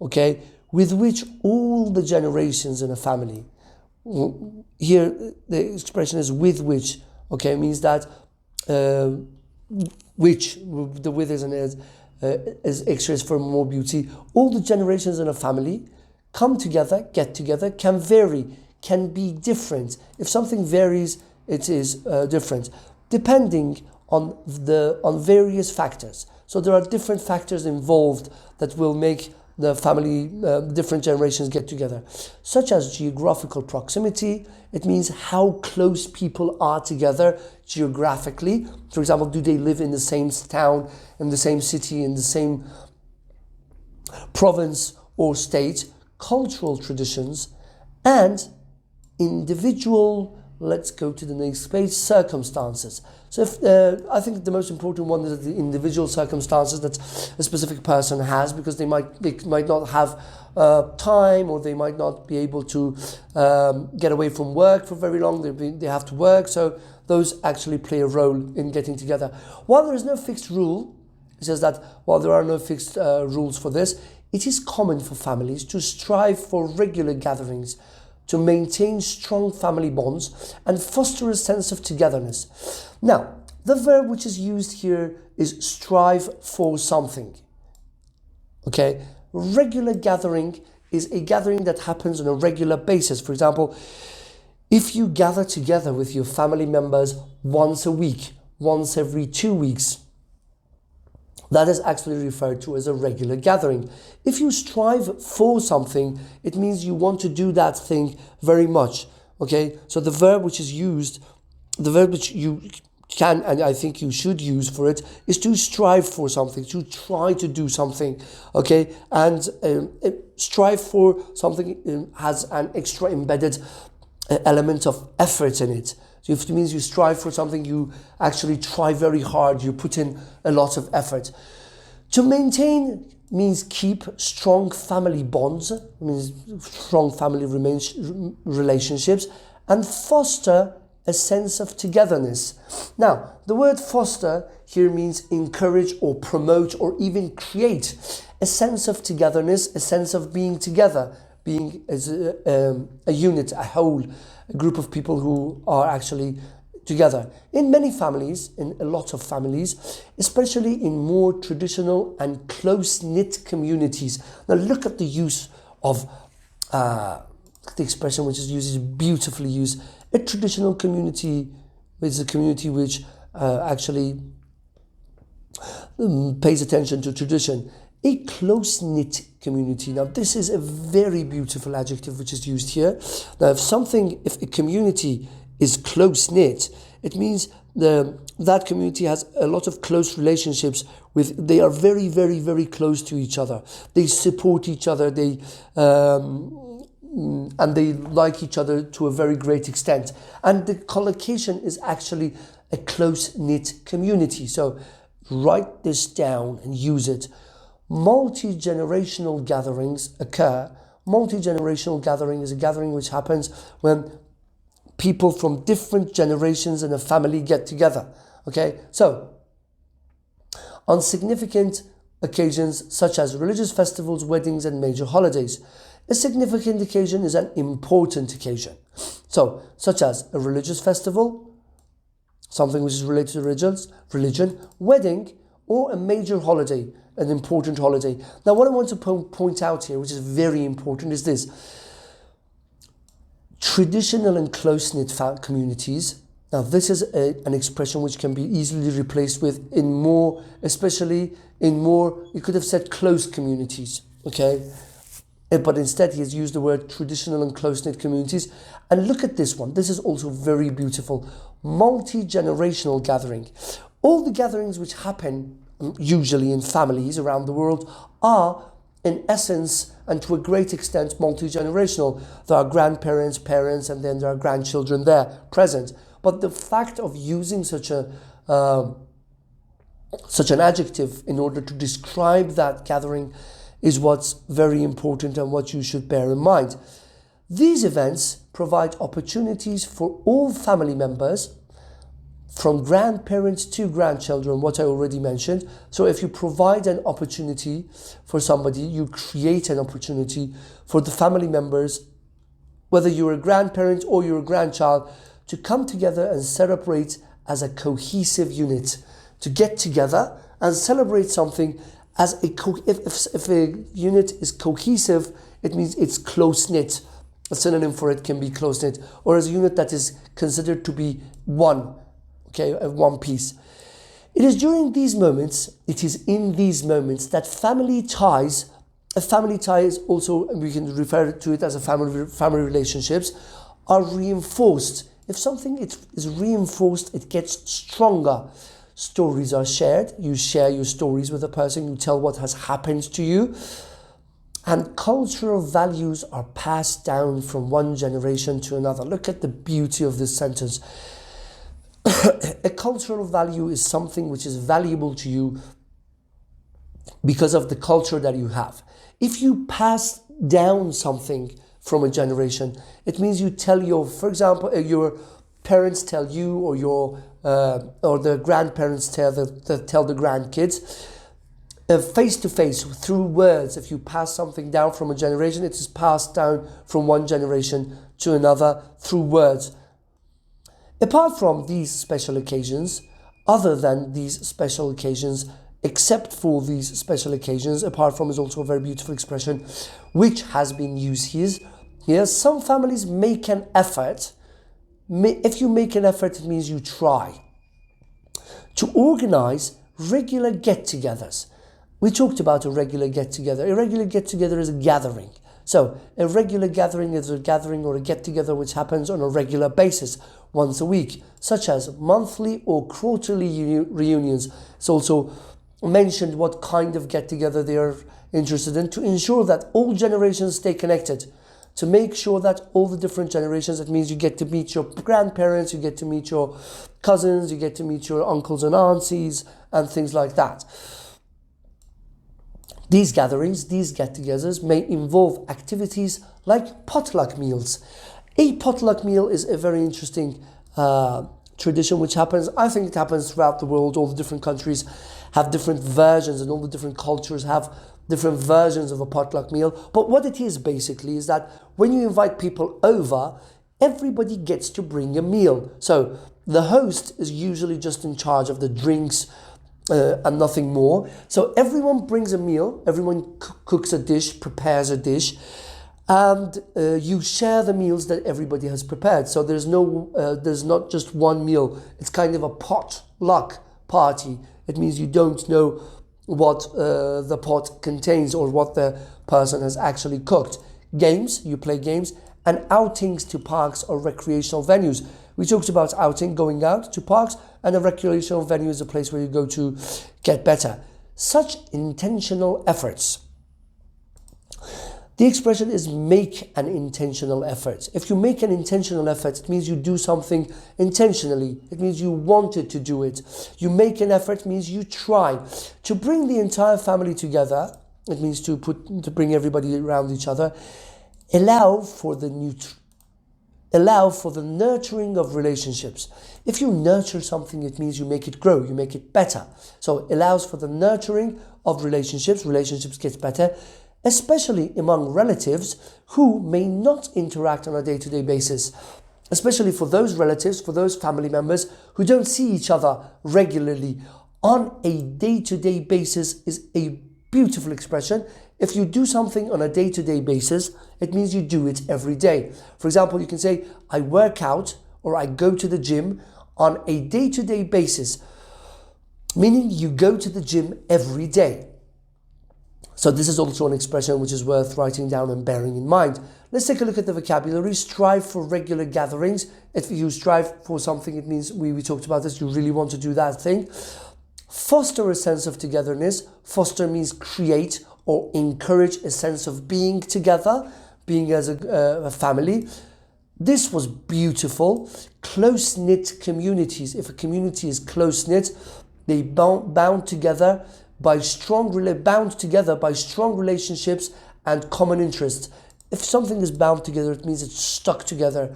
okay, with which all the generations in a family. Here the expression is with which, okay, means that which, the with is an is extra for more beauty. All the generations in a family come together, get together, can vary, can be different. If something varies, it is different, depending on various factors. So there are different factors involved that will make the family, different generations get together, such as geographical proximity. It means how close people are together geographically. For example, do they live in the same town, in the same city, in the same province or state? Cultural traditions and individual, let's go to the next page, circumstances. So if, I think the most important one is the individual circumstances that a specific person has, because they might not have time, or they might not be able to get away from work for very long. They have to work, so those actually play a role in getting together. While there is no fixed rule, it says that while there are no fixed rules for this, it is common for families to strive for regular gatherings to maintain strong family bonds and foster a sense of togetherness. Now, the verb which is used here is strive for something. Okay, regular gathering is a gathering that happens on a regular basis. For example, if you gather together with your family members once a week, once every 2 weeks, that is actually referred to as a regular gathering. If you strive for something, it means you want to do that thing very much. Okay, so the verb which is used, the verb which you can, and I think you should use for it, is to strive for something, to try to do something. Okay, and strive for something has an extra embedded element of effort in it. So if it means you strive for something, you actually try very hard, you put in a lot of effort. To maintain means keep strong family bonds, means strong family relationships, and foster a sense of togetherness. Now, the word foster here means encourage or promote or even create a sense of togetherness, a sense of being together, being as a unit, a whole, a group of people who are actually together. In many families, in a lot of families, especially in more traditional and close-knit communities. Now look at the use of the expression which is used, is beautifully used. A traditional community is a community which actually pays attention to tradition. A close-knit community. Now, this is a very beautiful adjective which is used here. Now, if a community is close-knit, it means that community has a lot of close relationships with, they are very, very, very close to each other. They support each other, and they like each other to a very great extent. And the collocation is actually a close-knit community. So write this down and use it. Multi-generational gatherings occur. Multi-generational gathering is a gathering which happens when people from different generations in a family get together. Okay, so on significant occasions such as religious festivals, weddings, and major holidays. A significant occasion is an important occasion. So, such as a religious festival, something which is related to religion, wedding, or a major holiday, an important holiday. Now, what I want to point out here, which is very important, is this. Traditional and close-knit communities. Now, this is an expression which can be easily replaced with in more, especially in more, you could have said close communities, okay? But instead, he has used the word traditional and close-knit communities. And look at this one. This is also very beautiful. Multi-generational gathering. All the gatherings which happen usually in families around the world are in essence and to a great extent multi-generational. There are grandparents, parents, and then there are grandchildren there present. But the fact of using such an adjective in order to describe that gathering is what's very important and what you should bear in mind. These events provide opportunities for all family members, from grandparents to grandchildren, what I already mentioned. So if you provide an opportunity for somebody, you create an opportunity for the family members, whether you're a grandparent or you're a grandchild, to come together and celebrate as a cohesive unit, to get together and celebrate something as if a unit is cohesive, it means it's close-knit. A synonym for it can be close-knit, or as a unit that is considered to be one, okay, one piece. It is in these moments that family ties, a family tie is also, we can refer to it as a family relationships, are reinforced. If something is reinforced, it gets stronger. Stories are shared. You share your stories with a person. You tell what has happened to you. And cultural values are passed down from one generation to another. Look at the beauty of this sentence. A cultural value is something which is valuable to you because of the culture that you have. If you pass down something from a generation, it means you tell for example, your parents tell you, or the grandparents tell the grandkids, face to face, through words. If you pass something down from a generation, it is passed down from one generation to another through words. Apart from these special occasions, other than these special occasions, except for these special occasions, apart from is also a very beautiful expression which has been used here. Some families make an effort. If you make an effort, it means you try to organize regular get-togethers. We talked about a regular get-together. A regular get-together is a gathering. So a regular gathering is a gathering or a get-together which happens on a regular basis, once a week, such as monthly or quarterly reunions. It's also mentioned what kind of get-together they are interested in, to ensure that all generations stay connected, to make sure that all the different generations, it means you get to meet your grandparents, you get to meet your cousins, you get to meet your uncles and aunties, and things like that. These gatherings, these get-togethers may involve activities like potluck meals. A potluck meal is a very interesting tradition which happens. I think it happens throughout the world. All the different countries have different versions, and all the different cultures have different versions of a potluck meal. But what it is basically is that when you invite people over, everybody gets to bring a meal. So the host is usually just in charge of the drinks and nothing more. So everyone brings a meal, everyone cooks a dish, prepares a dish, and you share the meals that everybody has prepared. So there's not just one meal. It's kind of a potluck party. It means you don't know what the pot contains or what the person has actually cooked. Games, you play games, and outings to parks or recreational venues. We talked about outing, going out to parks, and a recreational venue is a place where you go to get better. Such intentional efforts. The expression is make an intentional effort. If you make an intentional effort, it means you do something intentionally. It means you wanted to do it. You make an effort means you try. To bring the entire family together, it means to bring everybody around each other. Allow for the nurturing of relationships. If you nurture something, it means you make it grow, you make it better. So it allows for the nurturing of relationships. Relationships get better, especially among relatives who may not interact on a day-to-day basis. Especially for those relatives, for those family members who don't see each other regularly on a day-to-day basis is a beautiful expression. If you do something on a day-to-day basis, it means you do it every day. For example, you can say, I work out or I go to the gym on a day-to-day basis, meaning you go to the gym every day. So this is also an expression which is worth writing down and bearing in mind. Let's take a look at the vocabulary. Strive for regular gatherings. If you strive for something, it means, we talked about this, you really want to do that thing. Foster a sense of togetherness. Foster means create or encourage a sense of being together, being as a family. This was beautiful. Close-knit communities. If a community is close-knit, they bound together by strong relationships and common interests. If something is bound together, it means it's stuck together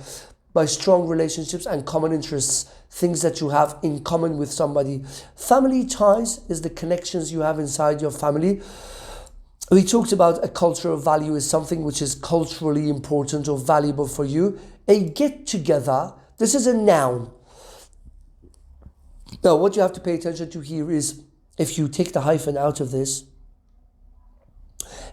by strong relationships and common interests, things that you have in common with somebody. Family ties is the connections you have inside your family. We talked about a cultural value is something which is culturally important or valuable for you. A get-together, this is a noun. Now, what you have to pay attention to here is, if you take the hyphen out of this,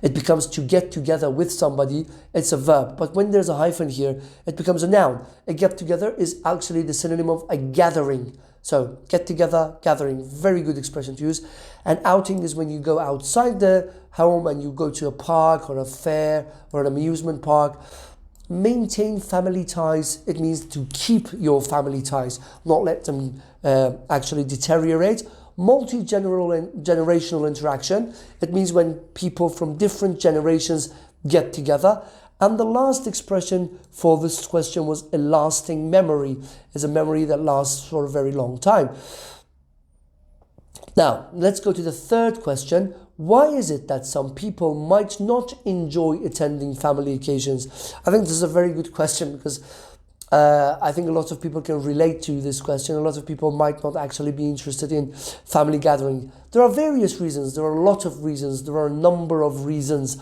it becomes to get together with somebody. It's a verb. But when there's a hyphen here, it becomes a noun. A get-together is actually the synonym of a gathering. So, get-together, gathering, very good expression to use. And outing is when you go outside the home and you go to a park or a fair or an amusement park. Maintain family ties. It means to keep your family ties, not let them actually deteriorate. Multi-generational interaction. It means when people from different generations get together. And the last expression for this question was a lasting memory. Is a memory that lasts for a very long time. Now, let's go to the third question. Why is it that some people might not enjoy attending family occasions? I think this is a very good question because I think a lot of people can relate to this question. A lot of people might not actually be interested in family gathering. There are various reasons. There are a lot of reasons. There are a number of reasons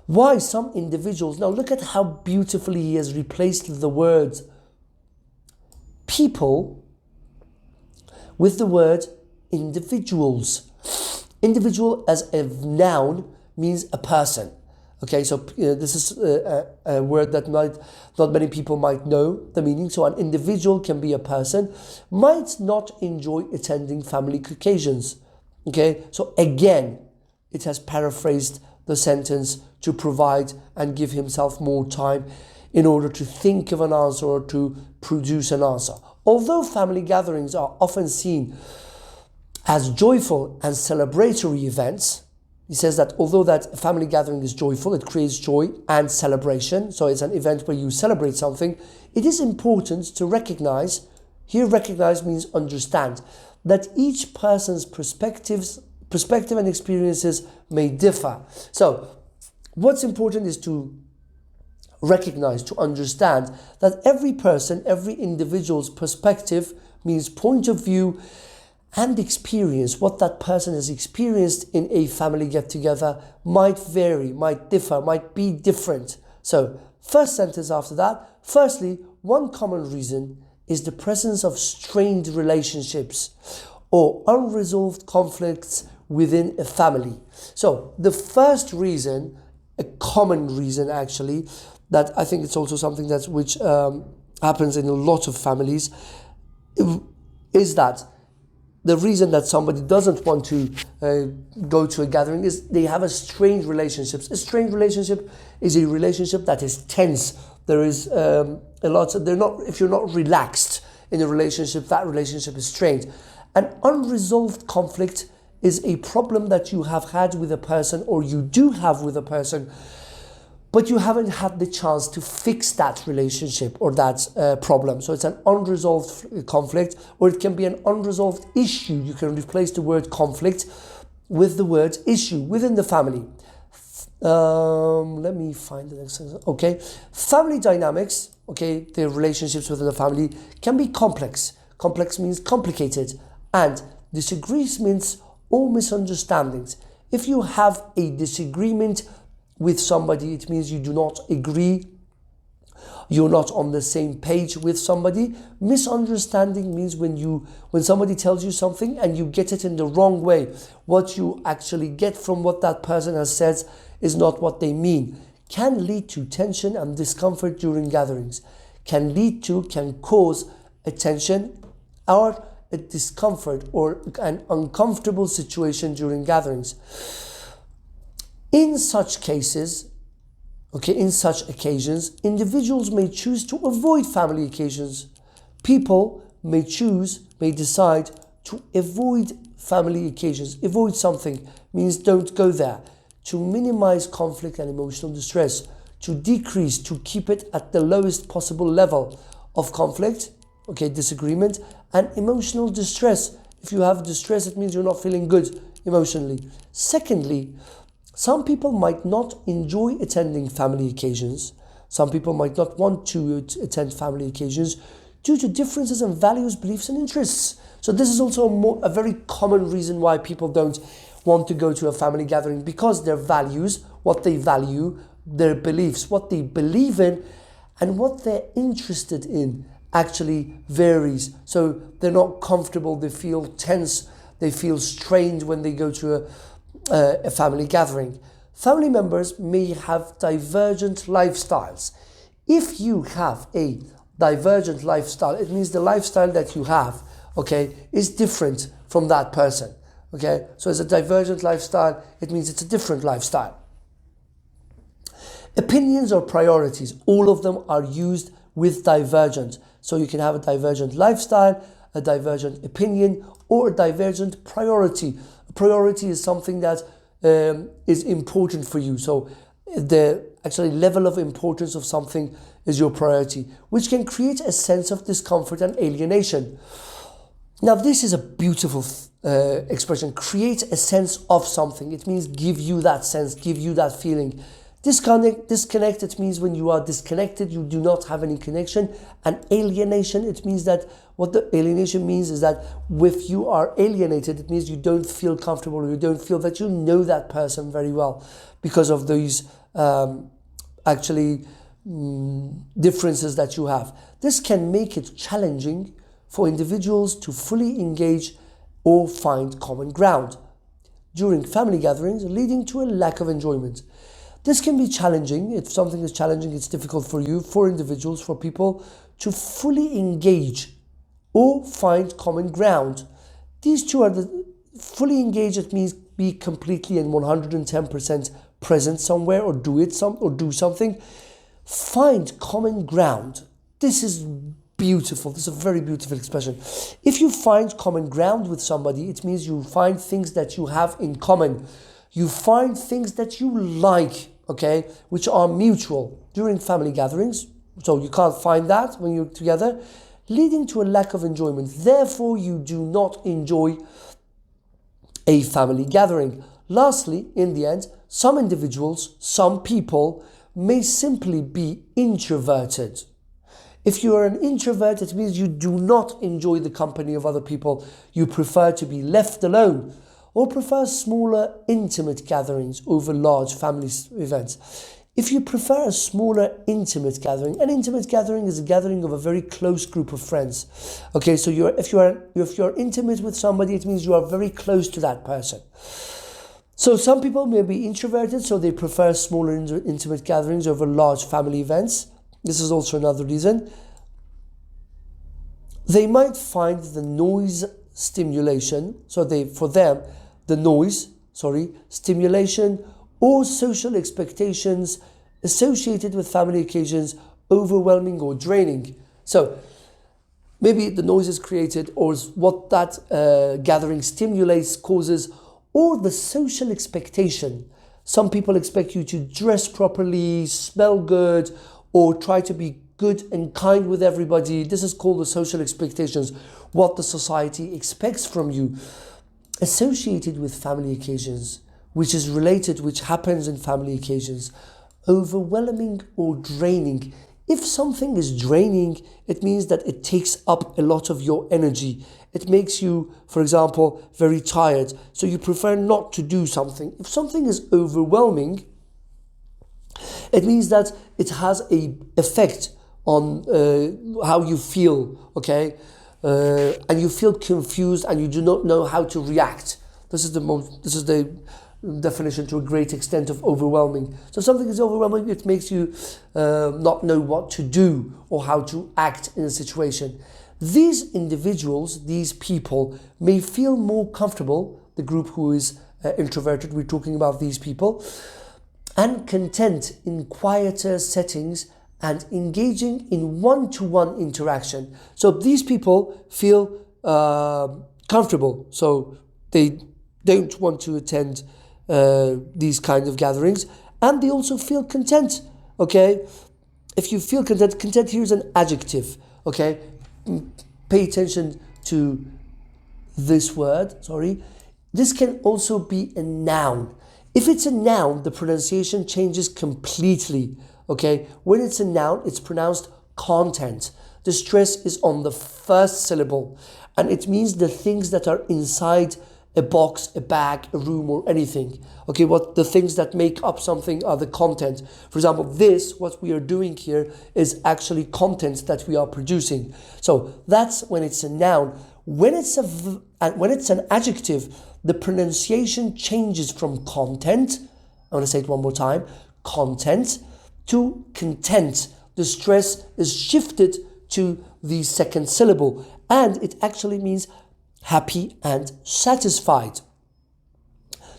why some individuals... Now look at how beautifully he has replaced the words people with the word individuals. Individual as a noun means a person. Okay, so this is a word that not many people might know the meaning. So an individual can be a person, might not enjoy attending family occasions. Okay, so again, it has paraphrased the sentence to provide and give himself more time in order to think of an answer or to produce an answer. Although family gatherings are often seen as joyful and celebratory events, he says that although that family gathering is joyful, it creates joy and celebration, so it's an event where you celebrate something, it is important to recognize, here recognize means understand, that each person's perspective and experiences may differ. So what's important is to recognize, to understand that every person, every individual's perspective means point of view and experience. What that person has experienced in a family get-together might vary, might differ, might be different. So, first sentence after that. Firstly, one common reason is the presence of strained relationships or unresolved conflicts within a family. So, the first reason, a common reason actually, that I think it's also something which happens in a lot of families, is that the reason that somebody doesn't want to go to a gathering is they have a strained relationship. A strained relationship is a relationship that is tense. There is if you're not relaxed in a relationship, that relationship is strained. An unresolved conflict is a problem that you have had with a person, or you do have with a person, but you haven't had the chance to fix that relationship or that problem. So it's an unresolved conflict, or it can be an unresolved issue. You can replace the word conflict with the word issue within the family. Let me find the next sentence. Okay. Family dynamics, okay, the relationships within the family can be complex. Complex means complicated, and disagreements or misunderstandings. If you have a disagreement with somebody, it means you do not agree, you're not on the same page with somebody. Misunderstanding means when somebody tells you something and you get it in the wrong way. What you actually get from what that person has said is not what they mean. Can lead to tension and discomfort during gatherings. Can cause a tension or a discomfort or an uncomfortable situation during gatherings. In such cases, in such occasions, individuals may choose to avoid family occasions. People may decide to avoid family occasions. Avoid something means don't go there. To minimize conflict and emotional distress. to decrease, to keep it at the lowest possible level of conflict, okay, disagreement, and emotional distress. If you have distress, it means you're not feeling good emotionally. Secondly, some people might not enjoy attending family occasions. Some people might not want to attend family occasions due to differences in values, beliefs, and interests. So this is also a very common reason why people don't want to go to a family gathering, because their values, what they value, their beliefs, what they believe in, and what they're interested in actually varies. So they're not comfortable, they feel tense, they feel strained when they go to a family gathering. Family members may have divergent lifestyles. If you have a divergent lifestyle, it means the lifestyle that you have, okay, is different from that person. Okay, so as a divergent lifestyle, it means it's a different lifestyle. Opinions or priorities, all of them are used with divergent. So you can have a divergent lifestyle, a divergent opinion, or a divergent priority. A priority is something that is important for you. So the actually level of importance of something is your priority, which can create a sense of discomfort and alienation. Now, this is a beautiful expression. Create a sense of something. It means give you that sense, give you that feeling. Disconnect, it means when you are disconnected, you do not have any connection. And alienation, it means that what the alienation means is that if you are alienated, it means you don't feel comfortable, or you don't feel that you know that person very well because of these differences that you have. This can make it challenging for individuals to fully engage or find common ground during family gatherings, leading to a lack of enjoyment. This can be challenging. If something is challenging, it's difficult for you, for individuals, for people to fully engage or find common ground. These two are the fully engaged. It means be completely and 110% present somewhere, or do something. Find common ground. This is beautiful. This is a very beautiful expression. If you find common ground with somebody, it means you find things that you have in common. You find things that you like, okay, which are mutual during family gatherings. So you can't find that when you're together, leading to a lack of enjoyment. Therefore, you do not enjoy a family gathering. Lastly, in the end, some individuals, some people may simply be introverted. If you are an introvert, it means you do not enjoy the company of other people. You prefer to be left alone, or prefer smaller, intimate gatherings over large family events. If you prefer a smaller, intimate gathering, an intimate gathering is a gathering of a very close group of friends. Okay, so if you're intimate with somebody, it means you are very close to that person. So some people may be introverted, so they prefer smaller, intimate gatherings over large family events. This is also another reason. They might find the noise stimulation, stimulation or social expectations associated with family occasions overwhelming or draining. So maybe the noise is created, or what that gathering stimulates, causes, or the social expectation. Some people expect you to dress properly, smell good, or try to be good and kind with everybody. This is called the social expectations, what the society expects from you. Associated with family occasions, which happens in family occasions, overwhelming or draining. If something is draining, it means that it takes up a lot of your energy. It makes you, for example, very tired, so you prefer not to do something. If something is overwhelming, it means that it has an effect on how you feel, okay? And you feel confused and you do not know how to react. This is the definition to a great extent of overwhelming. So if something is overwhelming, it makes you not know what to do or how to act in a situation. These individuals, these people, may feel more comfortable, the group who is introverted, we're talking about these people, and content in quieter settings and engaging in one-to-one interaction. So these people feel comfortable, so they don't want to attend these kinds of gatherings, and they also feel content okay? If you feel content, content here is an adjective, okay? Pay attention to this word, sorry. This can also be a noun. If it's a noun, the pronunciation changes completely, okay? When it's a noun, it's pronounced content. The stress is on the first syllable, and it means the things that are inside a box, a bag, a room, or anything. Okay, what the things that make up something are the content. For example, what we are doing here is actually content that we are producing. So that's when it's a noun. When it's an adjective, the pronunciation changes from content, I want to say it one more time, content, to content. The stress is shifted to the second syllable, and it actually means happy and satisfied.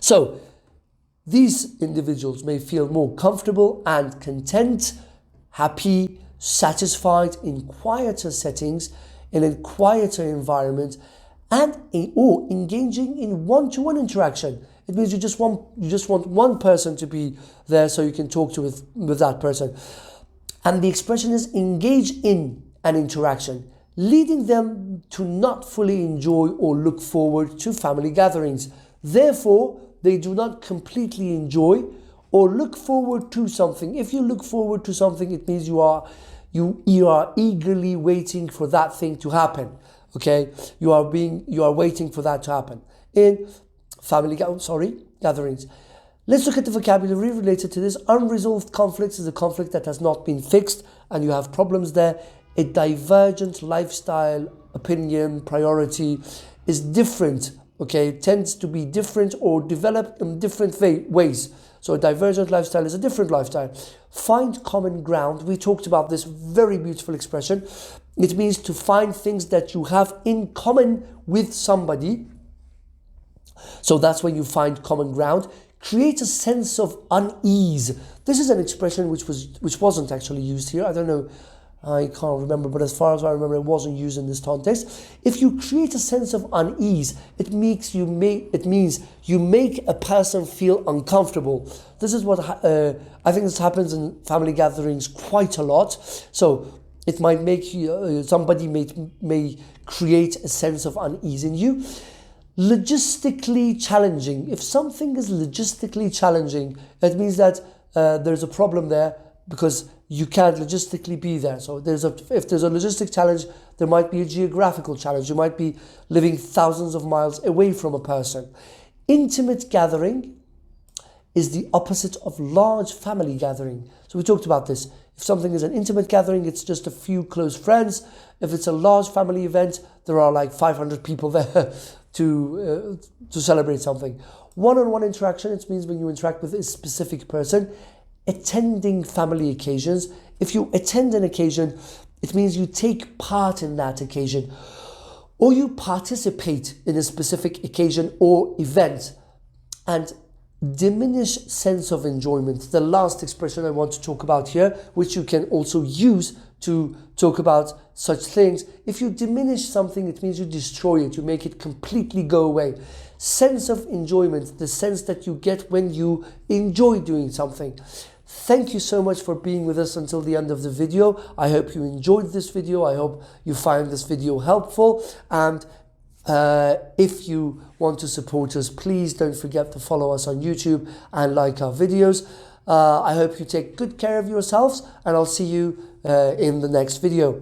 So these individuals may feel more comfortable and content, happy, satisfied in quieter settings, in a quieter environment, and or engaging in one-to-one interaction. It means you just want one person to be there so you can talk with that person. And the expression is engage in an interaction, leading them to not fully enjoy or look forward to family gatherings. Therefore, they do not completely enjoy or look forward to something. If you look forward to something, it means you are eagerly waiting for that thing to happen. Okay, you are waiting for that to happen in gatherings. Let's look at the vocabulary related to this. Unresolved conflicts is a conflict that has not been fixed and you have problems there. A divergent lifestyle, opinion, priority is different, okay? It tends to be different or develop in different ways. So a divergent lifestyle is a different lifestyle. Find common ground. We talked about this very beautiful expression. It means to find things that you have in common with somebody. So that's when you find common ground. Create a sense of unease. This is an expression which wasn't actually used here. I don't know, I can't remember, but as far as I remember, it wasn't used in this context. If you create a sense of unease, it means you make a person feel uncomfortable. This is what I think this happens in family gatherings quite a lot. So it might make you, somebody may create a sense of unease in you. Logistically challenging. If something is logistically challenging, it means that there's a problem there because you can't logistically be there. So if there's a logistic challenge, there might be a geographical challenge. You might be living thousands of miles away from a person. Intimate gathering is the opposite of large family gathering. So we talked about this. If something is an intimate gathering, it's just a few close friends. If it's a large family event, there are like 500 people there to celebrate something. One-on-one interaction, it means when you interact with a specific person. Attending family occasions. If you attend an occasion, it means you take part in that occasion or you participate in a specific occasion or event. And diminish sense of enjoyment. The last expression I want to talk about here, which you can also use to talk about such things. If you diminish something, it means you destroy it, you make it completely go away. Sense of enjoyment, the sense that you get when you enjoy doing something. Thank you so much for being with us until the end of the video. I hope you enjoyed this video. I hope you find this video helpful. And if you want to support us, please don't forget to follow us on YouTube and like our videos. I hope you take good care of yourselves, and I'll see you in the next video.